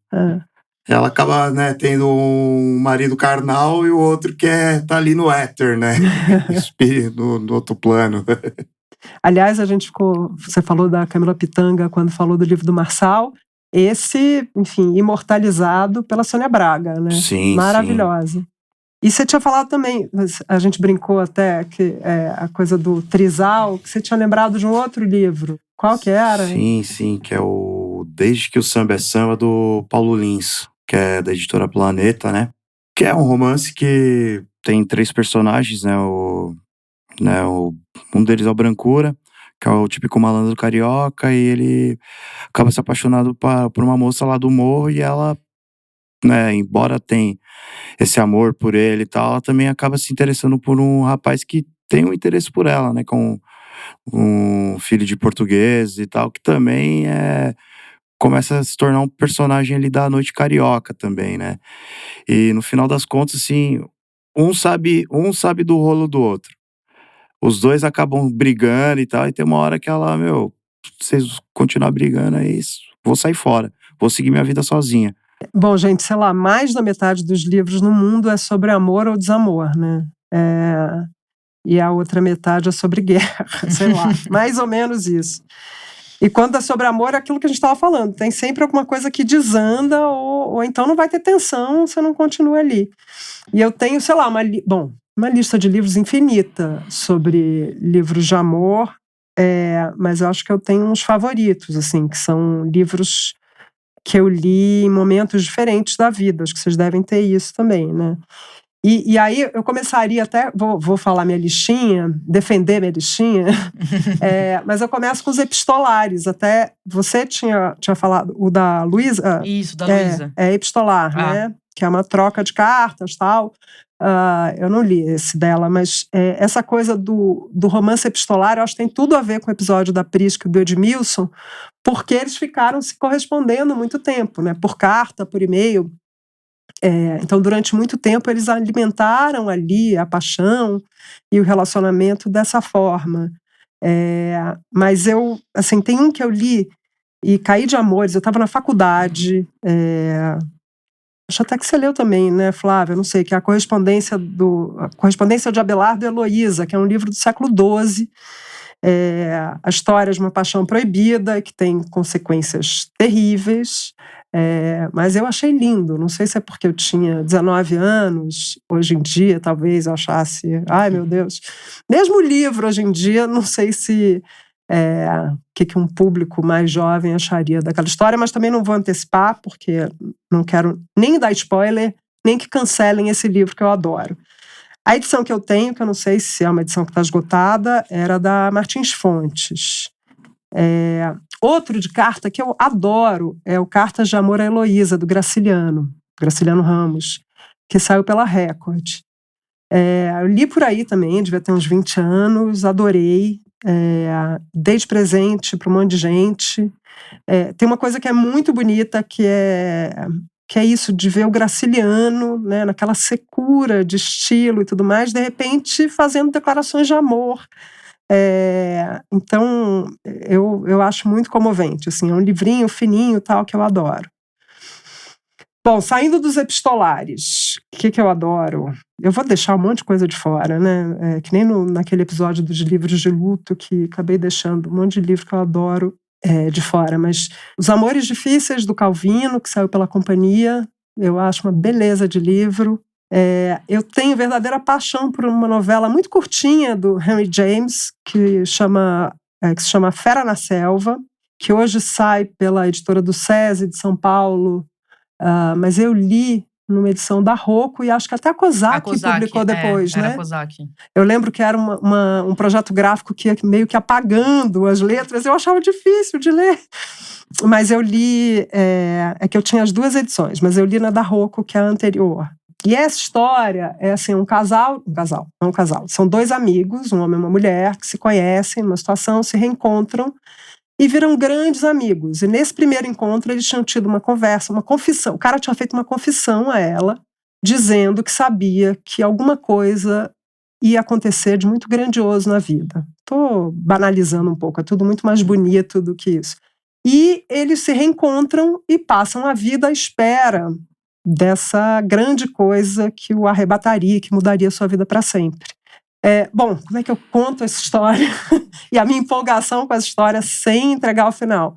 Ela acaba, né, tendo um marido carnal e o outro que tá ali no éter, né? no outro plano. Aliás, você falou da Camila Pitanga quando falou do livro do Marçal. Esse, enfim, imortalizado pela Sônia Braga, né? Sim, maravilhosa. Sim. E você tinha falado também, a gente brincou até, que a coisa do trisal, que você tinha lembrado de um outro livro. Qual que era? Sim, que é o Desde que o Samba é Samba, do Paulo Lins, que é da editora Planeta, né? Que é um romance que tem 3 personagens, né? Um deles é o Brancura, que é o típico malandro carioca, e ele acaba se apaixonado por uma moça lá do morro, e ela, né, embora tenha esse amor por ele e tal, ela também acaba se interessando por um rapaz que tem um interesse por ela, né, com um filho de português e tal, que também começa a se tornar um personagem ali da noite carioca também, né? E no final das contas, assim, um sabe do rolo do outro. Os dois acabam brigando e tal, e tem uma hora que ela, vocês continuar brigando, é isso, vou sair fora, vou seguir minha vida sozinha. Bom, gente, sei lá, mais da metade dos livros no mundo é sobre amor ou desamor, né? E a outra metade é sobre guerra, sei lá, mais ou menos isso. E quando é sobre amor, é aquilo que a gente estava falando, tem sempre alguma coisa que desanda, ou então não vai ter tensão, você não continua ali. E eu tenho, sei lá, uma lista de livros infinita sobre livros de amor, mas eu acho que eu tenho uns favoritos, assim, que são livros que eu li em momentos diferentes da vida. Acho que vocês devem ter isso também, né? E aí eu começaria até, vou falar minha listinha, defender minha listinha, mas eu começo com os epistolares. Até você tinha falado o da Luísa. Isso, da Luísa. É epistolar, né? Que é uma troca de cartas e tal. Eu não li esse dela, mas essa coisa do romance epistolar, eu acho que tem tudo a ver com o episódio da Prisca e do Edmilson, porque eles ficaram se correspondendo muito tempo, né? Por carta, por e-mail. Então, durante muito tempo, eles alimentaram ali a paixão e o relacionamento dessa forma. Mas eu, assim, tem um que eu li e caí de amores. Eu estava na faculdade. Acho até que você leu também, né, Flávia? Não sei, que é a correspondência de Abelardo e Heloísa, que é um livro do século XII. A história de uma paixão proibida, que tem consequências terríveis. Mas eu achei lindo. Não sei se é porque eu tinha 19 anos. Hoje em dia, talvez eu achasse... Ai, meu Deus. Mesmo o livro, hoje em dia, não sei se... que um público mais jovem acharia daquela história, mas também não vou antecipar, porque não quero nem dar spoiler, nem que cancelem esse livro que eu adoro. A edição que eu tenho, que eu não sei se é uma edição que está esgotada, era da Martins Fontes. Outro de carta que eu adoro é o Cartas de Amor a Heloísa, do Graciliano Ramos, que saiu pela Record. Eu li por aí também, devia ter uns 20 anos, adorei, dei de presente para um monte de gente. Tem uma coisa que é muito bonita, que é isso de ver o Graciliano, né, naquela secura de estilo e tudo mais, de repente fazendo declarações de amor. Então eu acho muito comovente, assim, é um livrinho fininho tal, que eu adoro. Bom, saindo dos epistolares, o que eu adoro? Eu vou deixar um monte de coisa de fora, né? Que nem naquele episódio dos livros de luto, que acabei deixando um monte de livro que eu adoro de fora. Mas Os Amores Difíceis, do Calvino, que saiu pela Companhia, eu acho uma beleza de livro. Eu tenho verdadeira paixão por uma novela muito curtinha do Henry James, que se chama Fera na Selva, que hoje sai pela editora do SESI de São Paulo. Mas eu li numa edição da Rocco, e acho que até a Kozak publicou depois, né? Era a Kozak. Eu lembro que era um projeto gráfico que ia meio que apagando as letras. Eu achava difícil de ler. Mas eu li... que eu tinha as duas edições, mas eu li na da Rocco, que é a anterior. E essa história é assim, um casal. São dois amigos, um homem e uma mulher, que se conhecem numa situação, se reencontram e viram grandes amigos. E nesse primeiro encontro eles tinham tido uma conversa, uma confissão. O cara tinha feito uma confissão a ela, dizendo que sabia que alguma coisa ia acontecer de muito grandioso na vida. Estou banalizando um pouco, é tudo muito mais bonito do que isso. E eles se reencontram e passam a vida à espera dessa grande coisa que o arrebataria, que mudaria a sua vida para sempre. Bom, como é que eu conto essa história? E a minha empolgação com essa história sem entregar o final.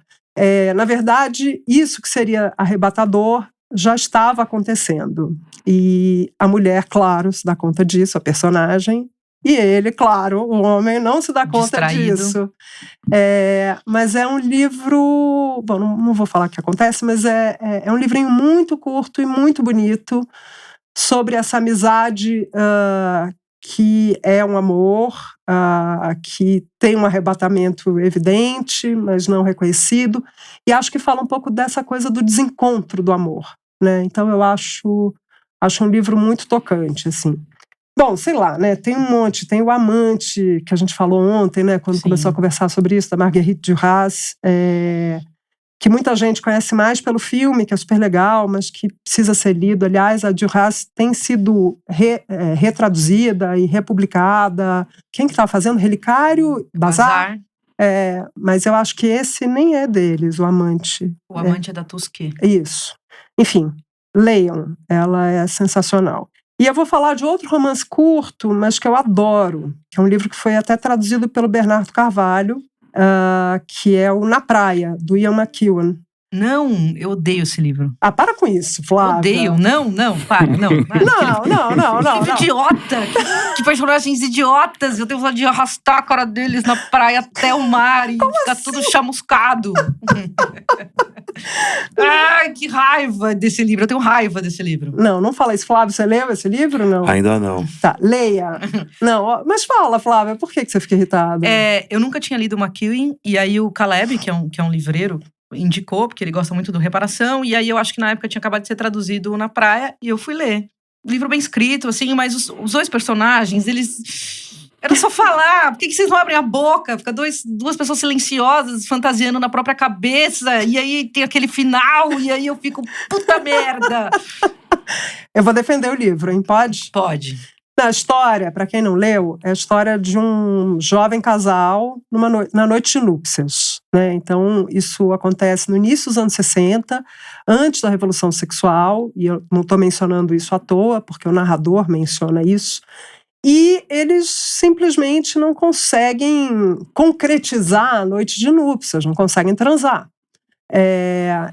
Na verdade, isso que seria arrebatador já estava acontecendo. E a mulher, claro, se dá conta disso, a personagem. E ele, claro, o homem, não se dá conta disso. Mas é um livro... Bom, não vou falar o que acontece, mas é um livrinho muito curto e muito bonito sobre essa amizade que é um amor, que tem um arrebatamento evidente, mas não reconhecido. E acho que fala um pouco dessa coisa do desencontro do amor, né? Então eu acho um livro muito tocante, assim. Bom, sei lá, né? Tem um monte. Tem O Amante, que a gente falou ontem, né? Quando começou a conversar sobre isso, da Marguerite Duras, que muita gente conhece mais pelo filme, que é super legal, mas que precisa ser lido. Aliás, a Duras tem sido retraduzida e republicada. Quem que estava fazendo? Relicário? Bazar? Mas eu acho que esse nem é deles, O Amante. O Amante é da Tusquet. Isso. Enfim, leiam. Ela é sensacional. E eu vou falar de outro romance curto, mas que eu adoro, que é um livro que foi até traduzido pelo Bernardo Carvalho, que é o Na Praia, do Ian McEwan. Não, eu odeio esse livro. Para com isso, Flávia. Odeio, não, para, não. Não. Que idiota, que personagens idiotas. Eu tenho vontade de arrastar a cara deles na praia até o mar e ficar tudo chamuscado. Ai, que raiva desse livro. Eu tenho raiva desse livro. Não fala isso, Flávia. Você leu esse livro, não? Ainda não. Tá, leia. Não, mas fala, Flávia, por que você fica irritada? Eu nunca tinha lido o McEwan, e aí o Caleb, que é um livreiro, indicou, porque ele gosta muito do Reparação, e aí eu acho que na época tinha acabado de ser traduzido Na Praia, e eu fui ler. Livro bem escrito, assim, mas os dois personagens, eles... Era só falar, por que vocês não abrem a boca? Fica duas pessoas silenciosas, fantasiando na própria cabeça, e aí tem aquele final, e aí eu fico, puta merda! Eu vou defender o livro, hein? Pode? Pode. A história, para quem não leu, é a história de um jovem casal na noite de núpcias, né? Então, isso acontece no início dos anos 60, antes da Revolução Sexual, e eu não estou mencionando isso à toa, porque o narrador menciona isso, e eles simplesmente não conseguem concretizar a noite de núpcias, não conseguem transar.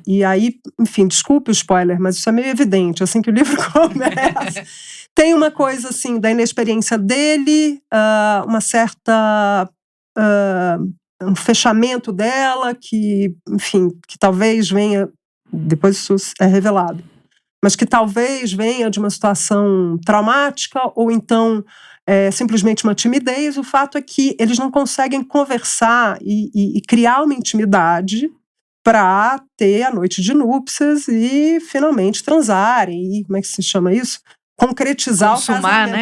E aí, enfim, desculpe o spoiler, mas isso é meio evidente, assim que o livro começa. Tem uma coisa, assim, da inexperiência dele, uma certa... um fechamento dela que, enfim, que talvez venha... Depois isso é revelado. Mas que talvez venha de uma situação traumática ou então simplesmente uma timidez. O fato é que eles não conseguem conversar e criar uma intimidade para ter a noite de núpcias e finalmente transarem. E como é que se chama isso? Concretizar consumar, o casamento.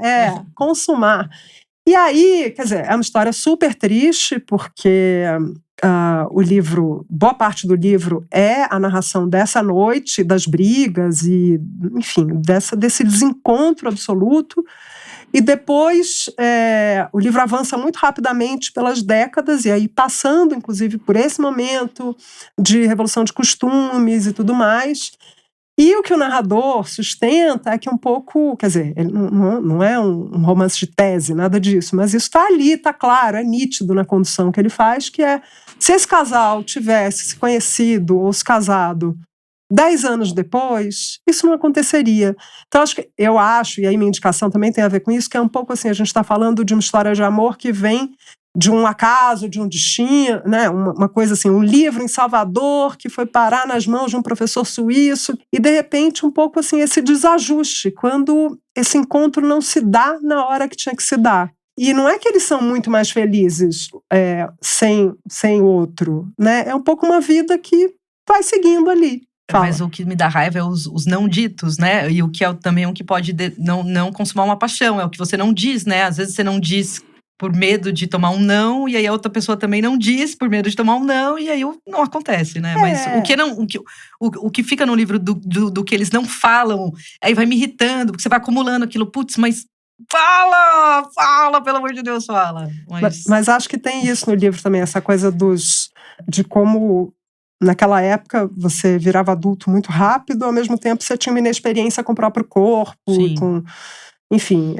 né? Consumar. E aí, quer dizer, é uma história super triste, porque o livro, boa parte do livro é a narração dessa noite, das brigas e, enfim, desse desencontro absoluto. E depois o livro avança muito rapidamente pelas décadas, e aí passando, inclusive, por esse momento de revolução de costumes e tudo mais. E o que o narrador sustenta é que um pouco, quer dizer, ele não é um romance de tese, nada disso, mas isso está ali, está claro, é nítido na condução que ele faz, que é, se esse casal tivesse se conhecido ou se casado 10 anos depois, isso não aconteceria. Então, eu acho, e aí minha indicação também tem a ver com isso, que é um pouco assim, a gente está falando de uma história de amor que vem de um acaso, de um destino, né? Uma coisa assim, um livro em Salvador que foi parar nas mãos de um professor suíço, e de repente um pouco assim, esse desajuste, quando esse encontro não se dá na hora que tinha que se dar. E não é que eles são muito mais felizes sem outro, né? É um pouco uma vida que vai seguindo ali. Fala. Mas o que me dá raiva é os não ditos, né? E o que é também o que pode não consumar uma paixão, é o que você não diz, né? Às vezes você não diz por medo de tomar um não, e aí a outra pessoa também não diz por medo de tomar um não, e aí não acontece, né? Mas o que fica no livro do que eles não falam, aí vai me irritando, porque você vai acumulando aquilo, putz, mas fala, pelo amor de Deus, fala. Mas acho que tem isso no livro também, essa coisa de como naquela época você virava adulto muito rápido, ao mesmo tempo você tinha uma inexperiência com o próprio corpo, com, enfim,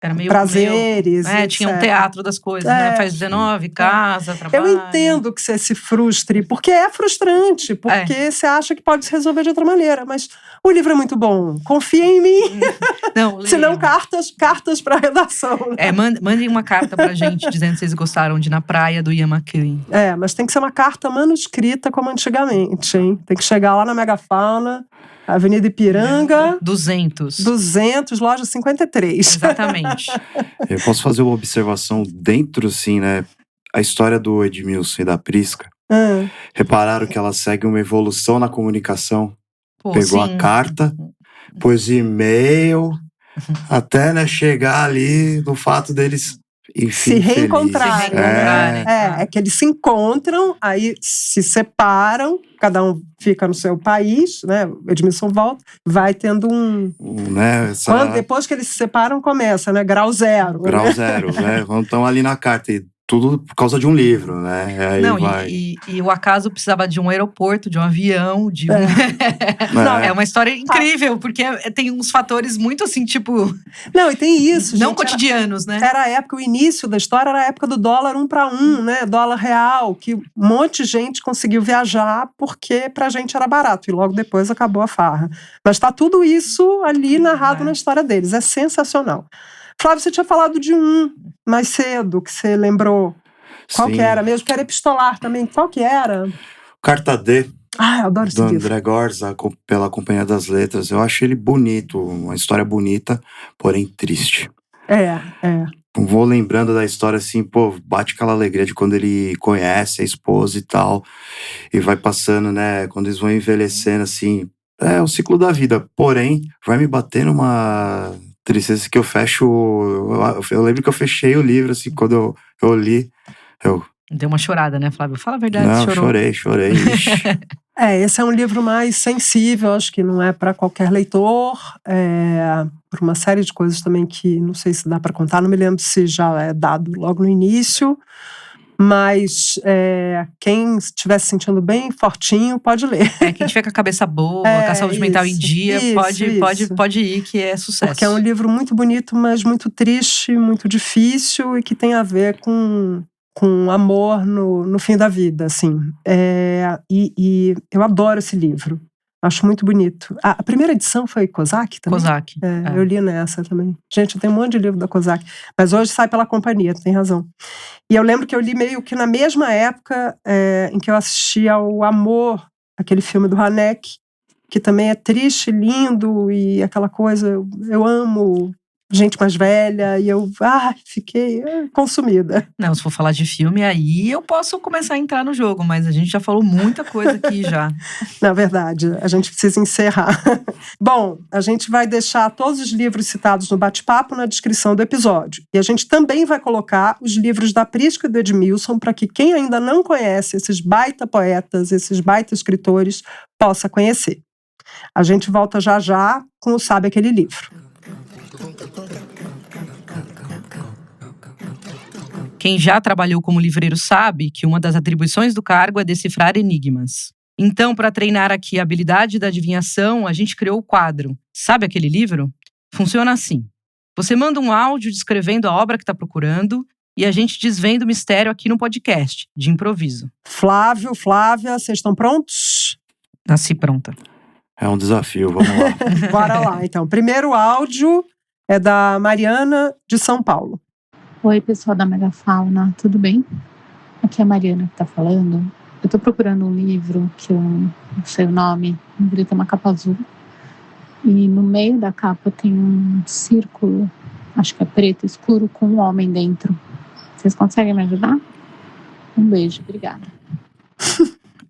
era meio prazeres. Tinha um teatro das coisas, né? Faz 19, casa, trabalho. Eu entendo que você se frustre, porque é frustrante, porque você acha que pode se resolver de outra maneira, mas o livro é muito bom. Confia em mim. Não, se não, cartas para a redação. Né? Mandem uma carta pra gente dizendo que vocês gostaram de Na Praia, do Ian McEwan. Mas tem que ser uma carta manuscrita como antigamente, hein? Tem que chegar lá na Megafauna Avenida Ipiranga, 200. loja 53. Exatamente. Eu posso fazer uma observação dentro, assim, né? A história do Edmilson e da Prisca. Repararam que ela segue uma evolução na comunicação. Pô, Pegou sim. a carta, pôs e-mail, até, né, chegar ali no fato deles, enfim, Se reencontrar. Se reencontrarem. É que eles se encontram, aí se separam, cada um fica no seu país, né? O Edmilson volta, vai tendo né, depois que eles se separam, começa, né? Grau zero. Grau zero, né? Estão ali na carta. E tudo por causa de um livro, né? Aí Não, vai. e o acaso precisava de um aeroporto, de um avião, de um... Não, é uma história incrível, porque tem uns fatores muito assim, tipo... Não, e tem isso, não gente, cotidianos, né? Era a época, o início da história era a época do dólar 1 para 1, né? Dólar real, que um monte de gente conseguiu viajar porque pra gente era barato. E logo depois acabou a farra. Mas tá tudo isso ali narrado na história deles. É sensacional. Flávio, você tinha falado de um mais cedo, que você lembrou. Qual Sim. que era mesmo? Que era epistolar também. Qual que era? Carta D, Ah, eu adoro esse do livro. André Gorza, pela Companhia das Letras. Eu acho ele bonito, uma história bonita, porém triste. É. Vou lembrando da história assim, pô, bate aquela alegria de quando ele conhece a esposa e tal, e vai passando, né, quando eles vão envelhecendo, assim, é o ciclo da vida. Porém, vai me batendo uma tristeza que eu fecho, eu lembro que eu fechei o livro, assim, quando eu li, Deu uma chorada, né, Flávio? Fala a verdade, não, chorou. chorei, ixi. Esse é um livro mais sensível, acho que não é para qualquer leitor, por uma série de coisas também que não sei se dá para contar, não me lembro se já é dado logo no início, mas quem estiver se sentindo bem fortinho pode ler. Quem tiver com a cabeça boa, com a saúde mental em dia, pode ir, que é sucesso. Porque é um livro muito bonito, mas muito triste, muito difícil e que tem a ver com amor no fim da vida, assim. E eu adoro esse livro. Acho muito bonito. A primeira edição foi Kozak também? Kozak. Eu li nessa também. Gente, eu tenho um monte de livro da Kozak. Mas hoje sai pela companhia, tem razão. E eu lembro que eu li meio que na mesma época em que eu assisti ao Amor, aquele filme do Haneke, que também é triste, lindo e aquela coisa... Eu amo gente mais velha e eu fiquei consumida. Não, se for falar de filme, aí eu posso começar a entrar no jogo, mas a gente já falou muita coisa aqui já. Na verdade, a gente precisa encerrar. Bom, a gente vai deixar todos os livros citados no bate-papo na descrição do episódio. E a gente também vai colocar os livros da Prisca e do Edmilson para que quem ainda não conhece esses baita poetas, esses baita escritores, possa conhecer. A gente volta já com o Sabe Aquele Livro. Quem já trabalhou como livreiro sabe que uma das atribuições do cargo é decifrar enigmas. Então, para treinar aqui a habilidade da adivinhação, a gente criou o quadro Sabe Aquele Livro? Funciona assim. Você manda um áudio descrevendo a obra que está procurando e a gente desvenda o mistério aqui no podcast, de improviso. Flávio, Flávia, vocês estão prontos? Nasci pronta. É um desafio, vamos lá. Bora lá, então. Primeiro áudio é da Mariana, de São Paulo. Oi, pessoal da Megafauna, tudo bem? Aqui é a Mariana que tá falando. Eu tô procurando um livro que eu não sei o nome, ele tem uma capa azul. E no meio da capa tem um círculo, acho que é preto, escuro, com um homem dentro. Vocês conseguem me ajudar? Um beijo, obrigada.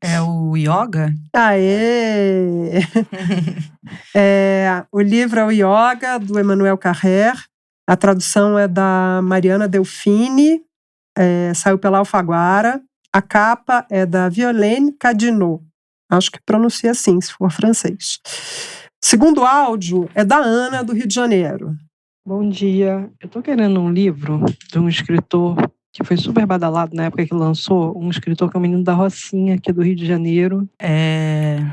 É o Yoga? Aê! O livro é o Yoga, do Emmanuel Carrère. A tradução é da Mariana Delfini, saiu pela Alfaguara. A capa é da Violaine Cadinot. Acho que pronuncia assim, se for francês. Segundo áudio é da Ana, do Rio de Janeiro. Bom dia. Eu tô querendo um livro de um escritor que foi super badalado na época que lançou, um escritor que é o Menino da Rocinha, aqui do Rio de Janeiro.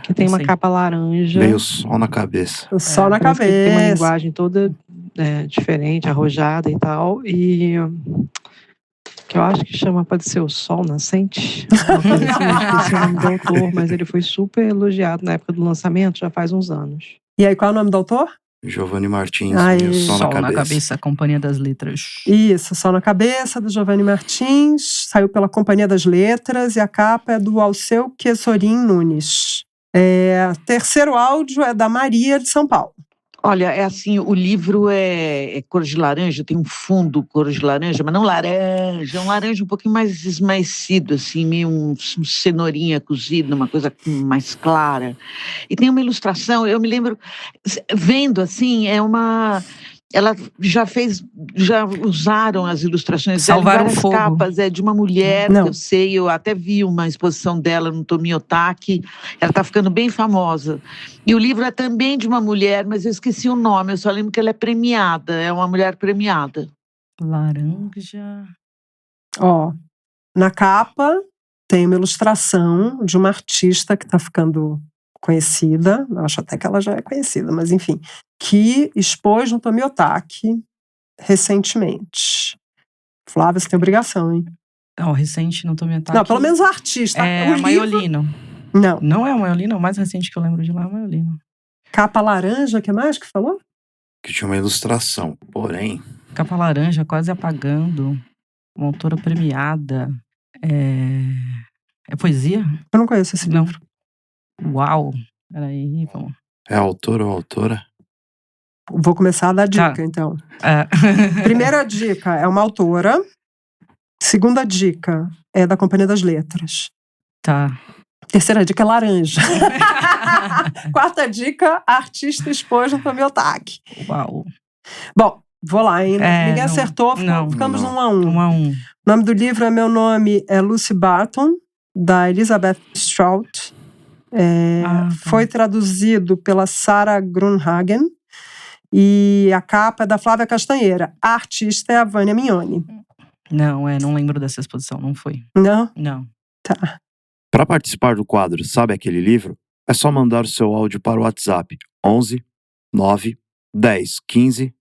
Que tem uma capa laranja. Meio sol na cabeça. O sol na cabeça. Que tem uma linguagem toda diferente, arrojada e tal. E que eu acho que pode ser O Sol Nascente. Eu esqueci o nome do autor, mas ele foi super elogiado na época do lançamento, já faz uns anos. E aí, qual é o nome do autor? Giovanni Martins, Sol na Cabeça, Companhia das Letras. Isso, Sol na Cabeça, do Giovanni Martins, saiu pela Companhia das Letras e a capa é do Alceu Quesorim Nunes. Terceiro áudio é da Maria, de São Paulo. Olha, é assim, o livro é cor de laranja, tem um fundo cor de laranja, mas não laranja, é um laranja um pouquinho mais esmaecido, assim, meio um cenourinha cozido, uma coisa mais clara. E tem uma ilustração, eu me lembro, vendo assim, ela já usaram as ilustrações dela em Salvar o várias fogo. capas, de uma mulher, Não. que eu sei, eu até vi uma exposição dela no Tomi Otaki, ela está ficando bem famosa. E o livro é também de uma mulher, mas eu esqueci o nome, eu só lembro que ela é premiada, é uma mulher premiada. Laranja. Ó, na capa tem uma ilustração de uma artista que está ficando conhecida, eu acho até que ela já é conhecida, mas enfim, que expôs no Tomi Otaki recentemente. Flávia, você tem obrigação, hein? Recente, não tô me atacando. Não, pelo menos o artista. É o a Maiolino. Não. Não é a Maiolino, o mais recente que eu lembro de lá é a Maiolino. Capa laranja, o que mais que falou? Que tinha uma ilustração, porém... Capa laranja, quase apagando. Uma autora premiada. É poesia? Eu não conheço esse Não. livro. Uau. Peraí, vamos. É autor ou autora? Vou começar a dar dica, Tá. então. É. Primeira dica é uma autora. Segunda dica é da Companhia das Letras. Tá. Terceira dica é laranja. Quarta dica, a artista expôs no Tomi Otaki. Uau. Bom, vou lá, hein? Ninguém não, acertou, não, ficamos não. no 1 a 1. 1 a 1. O nome do livro é Meu Nome é Lucy Barton, da Elizabeth Strout. Tá. Foi traduzido pela Sarah Grunhagen. E a capa é da Flávia Castanheira. A artista é a Vânia Mignoni. Não, não lembro dessa exposição, não foi. Não? Não. Tá. Para participar do quadro Sabe Aquele Livro, é só mandar o seu áudio para o WhatsApp 11 9 10 15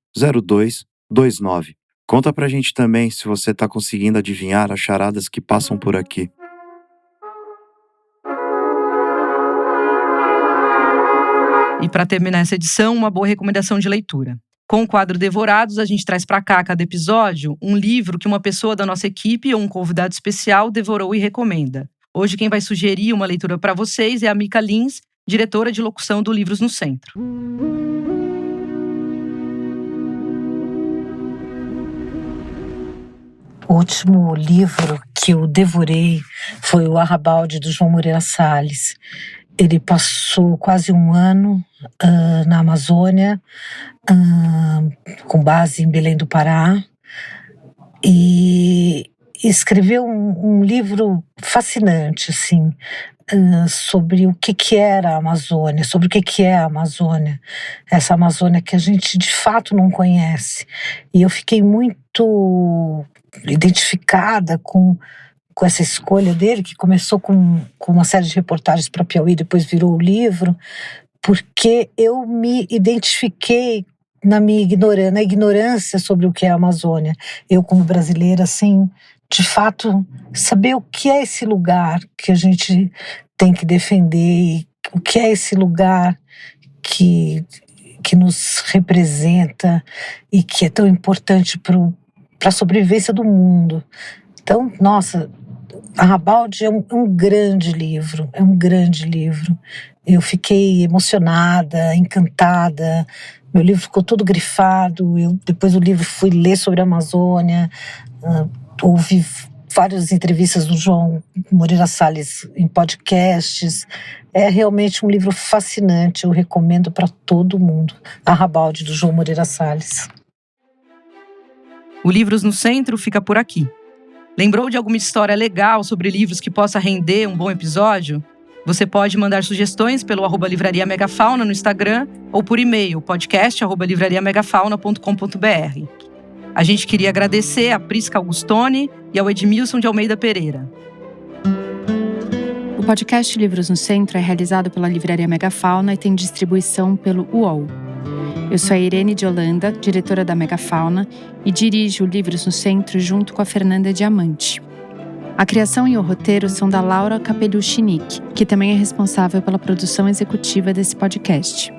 02 29. Conta pra gente também se você tá conseguindo adivinhar as charadas que passam por aqui. E para terminar essa edição, uma boa recomendação de leitura. Com o quadro Devorados, a gente traz para cá, a cada episódio, um livro que uma pessoa da nossa equipe ou um convidado especial devorou e recomenda. Hoje quem vai sugerir uma leitura para vocês é a Mica Lins, diretora de locução do Livros no Centro. O último livro que eu devorei foi o Arrabalde, do João Moreira Salles. Ele passou quase um ano na Amazônia, com base em Belém do Pará, e escreveu um livro fascinante, assim, sobre o que era a Amazônia, sobre o que é a Amazônia, essa Amazônia que a gente de fato não conhece. E eu fiquei muito identificada com essa escolha dele, que começou com uma série de reportagens para Piauí, depois virou o livro, porque eu me identifiquei na ignorância sobre o que é a Amazônia. Eu, como brasileira, assim, de fato, saber o que é esse lugar que a gente tem que defender, e o que é esse lugar que nos representa e que é tão importante para a sobrevivência do mundo. Então, nossa, Arrabalde é um grande livro, é um grande livro. Eu fiquei emocionada, encantada, meu livro ficou todo grifado, depois do livro fui ler sobre a Amazônia, ouvi várias entrevistas do João Moreira Salles em podcasts. É realmente um livro fascinante, eu recomendo para todo mundo. Arrabalde, do João Moreira Salles. O Livros no Centro fica por aqui. Lembrou de alguma história legal sobre livros que possa render um bom episódio? Você pode mandar sugestões pelo @Livraria Megafauna no Instagram ou por e-mail, podcast@livrariamegafauna.com.br. A gente queria agradecer a Prisca Augustoni e ao Edmilson de Almeida Pereira. O podcast Livros no Centro é realizado pela Livraria Megafauna e tem distribuição pelo UOL. Eu sou a Irene de Holanda, diretora da Megafauna, e dirijo o Livros no Centro junto com a Fernanda Diamante. A criação e o roteiro são da Laura Capellucci-Nick, que também é responsável pela produção executiva desse podcast.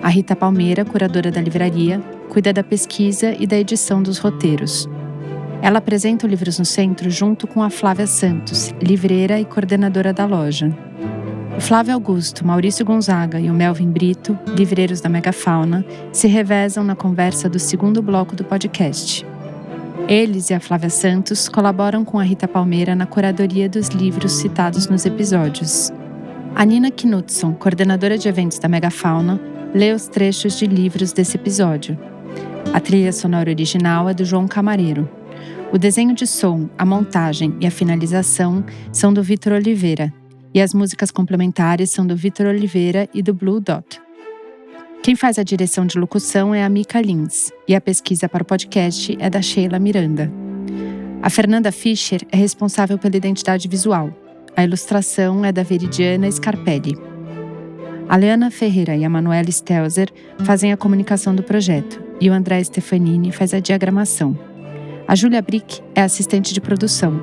A Rita Palmeira, curadora da livraria, cuida da pesquisa e da edição dos roteiros. Ela apresenta o Livros no Centro junto com a Flávia Santos, livreira e coordenadora da loja. O Flávio Augusto, Maurício Gonzaga e o Melvin Brito, livreiros da Megafauna, se revezam na conversa do segundo bloco do podcast. Eles e a Flávia Santos colaboram com a Rita Palmeira na curadoria dos livros citados nos episódios. A Nina Knudson, coordenadora de eventos da Megafauna, lê os trechos de livros desse episódio. A trilha sonora original é do João Camareiro. O desenho de som, a montagem e a finalização são do Vitor Oliveira, e as músicas complementares são do Vitor Oliveira e do Blue Dot. Quem faz a direção de locução é a Mika Lins, e a pesquisa para o podcast é da Sheila Miranda. A Fernanda Fischer é responsável pela identidade visual. A ilustração é da Veridiana Scarpelli. A Leana Ferreira e a Manuela Stelzer fazem a comunicação do projeto, e o André Stefanini faz a diagramação. A Júlia Brick é assistente de produção.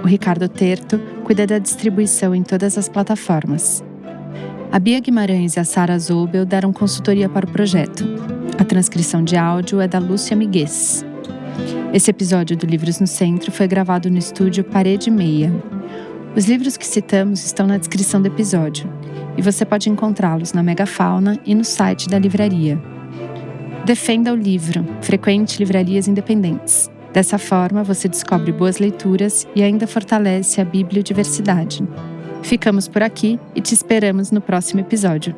O Ricardo Terto cuida da distribuição em todas as plataformas. A Bia Guimarães e a Sara Zobel deram consultoria para o projeto. A transcrição de áudio é da Lúcia Miguez. Esse episódio do Livros no Centro foi gravado no estúdio Parede Meia. Os livros que citamos estão na descrição do episódio, e você pode encontrá-los na Megafauna e no site da livraria. Defenda o livro, frequente livrarias independentes. Dessa forma, você descobre boas leituras e ainda fortalece a bibliodiversidade. Ficamos por aqui e te esperamos no próximo episódio.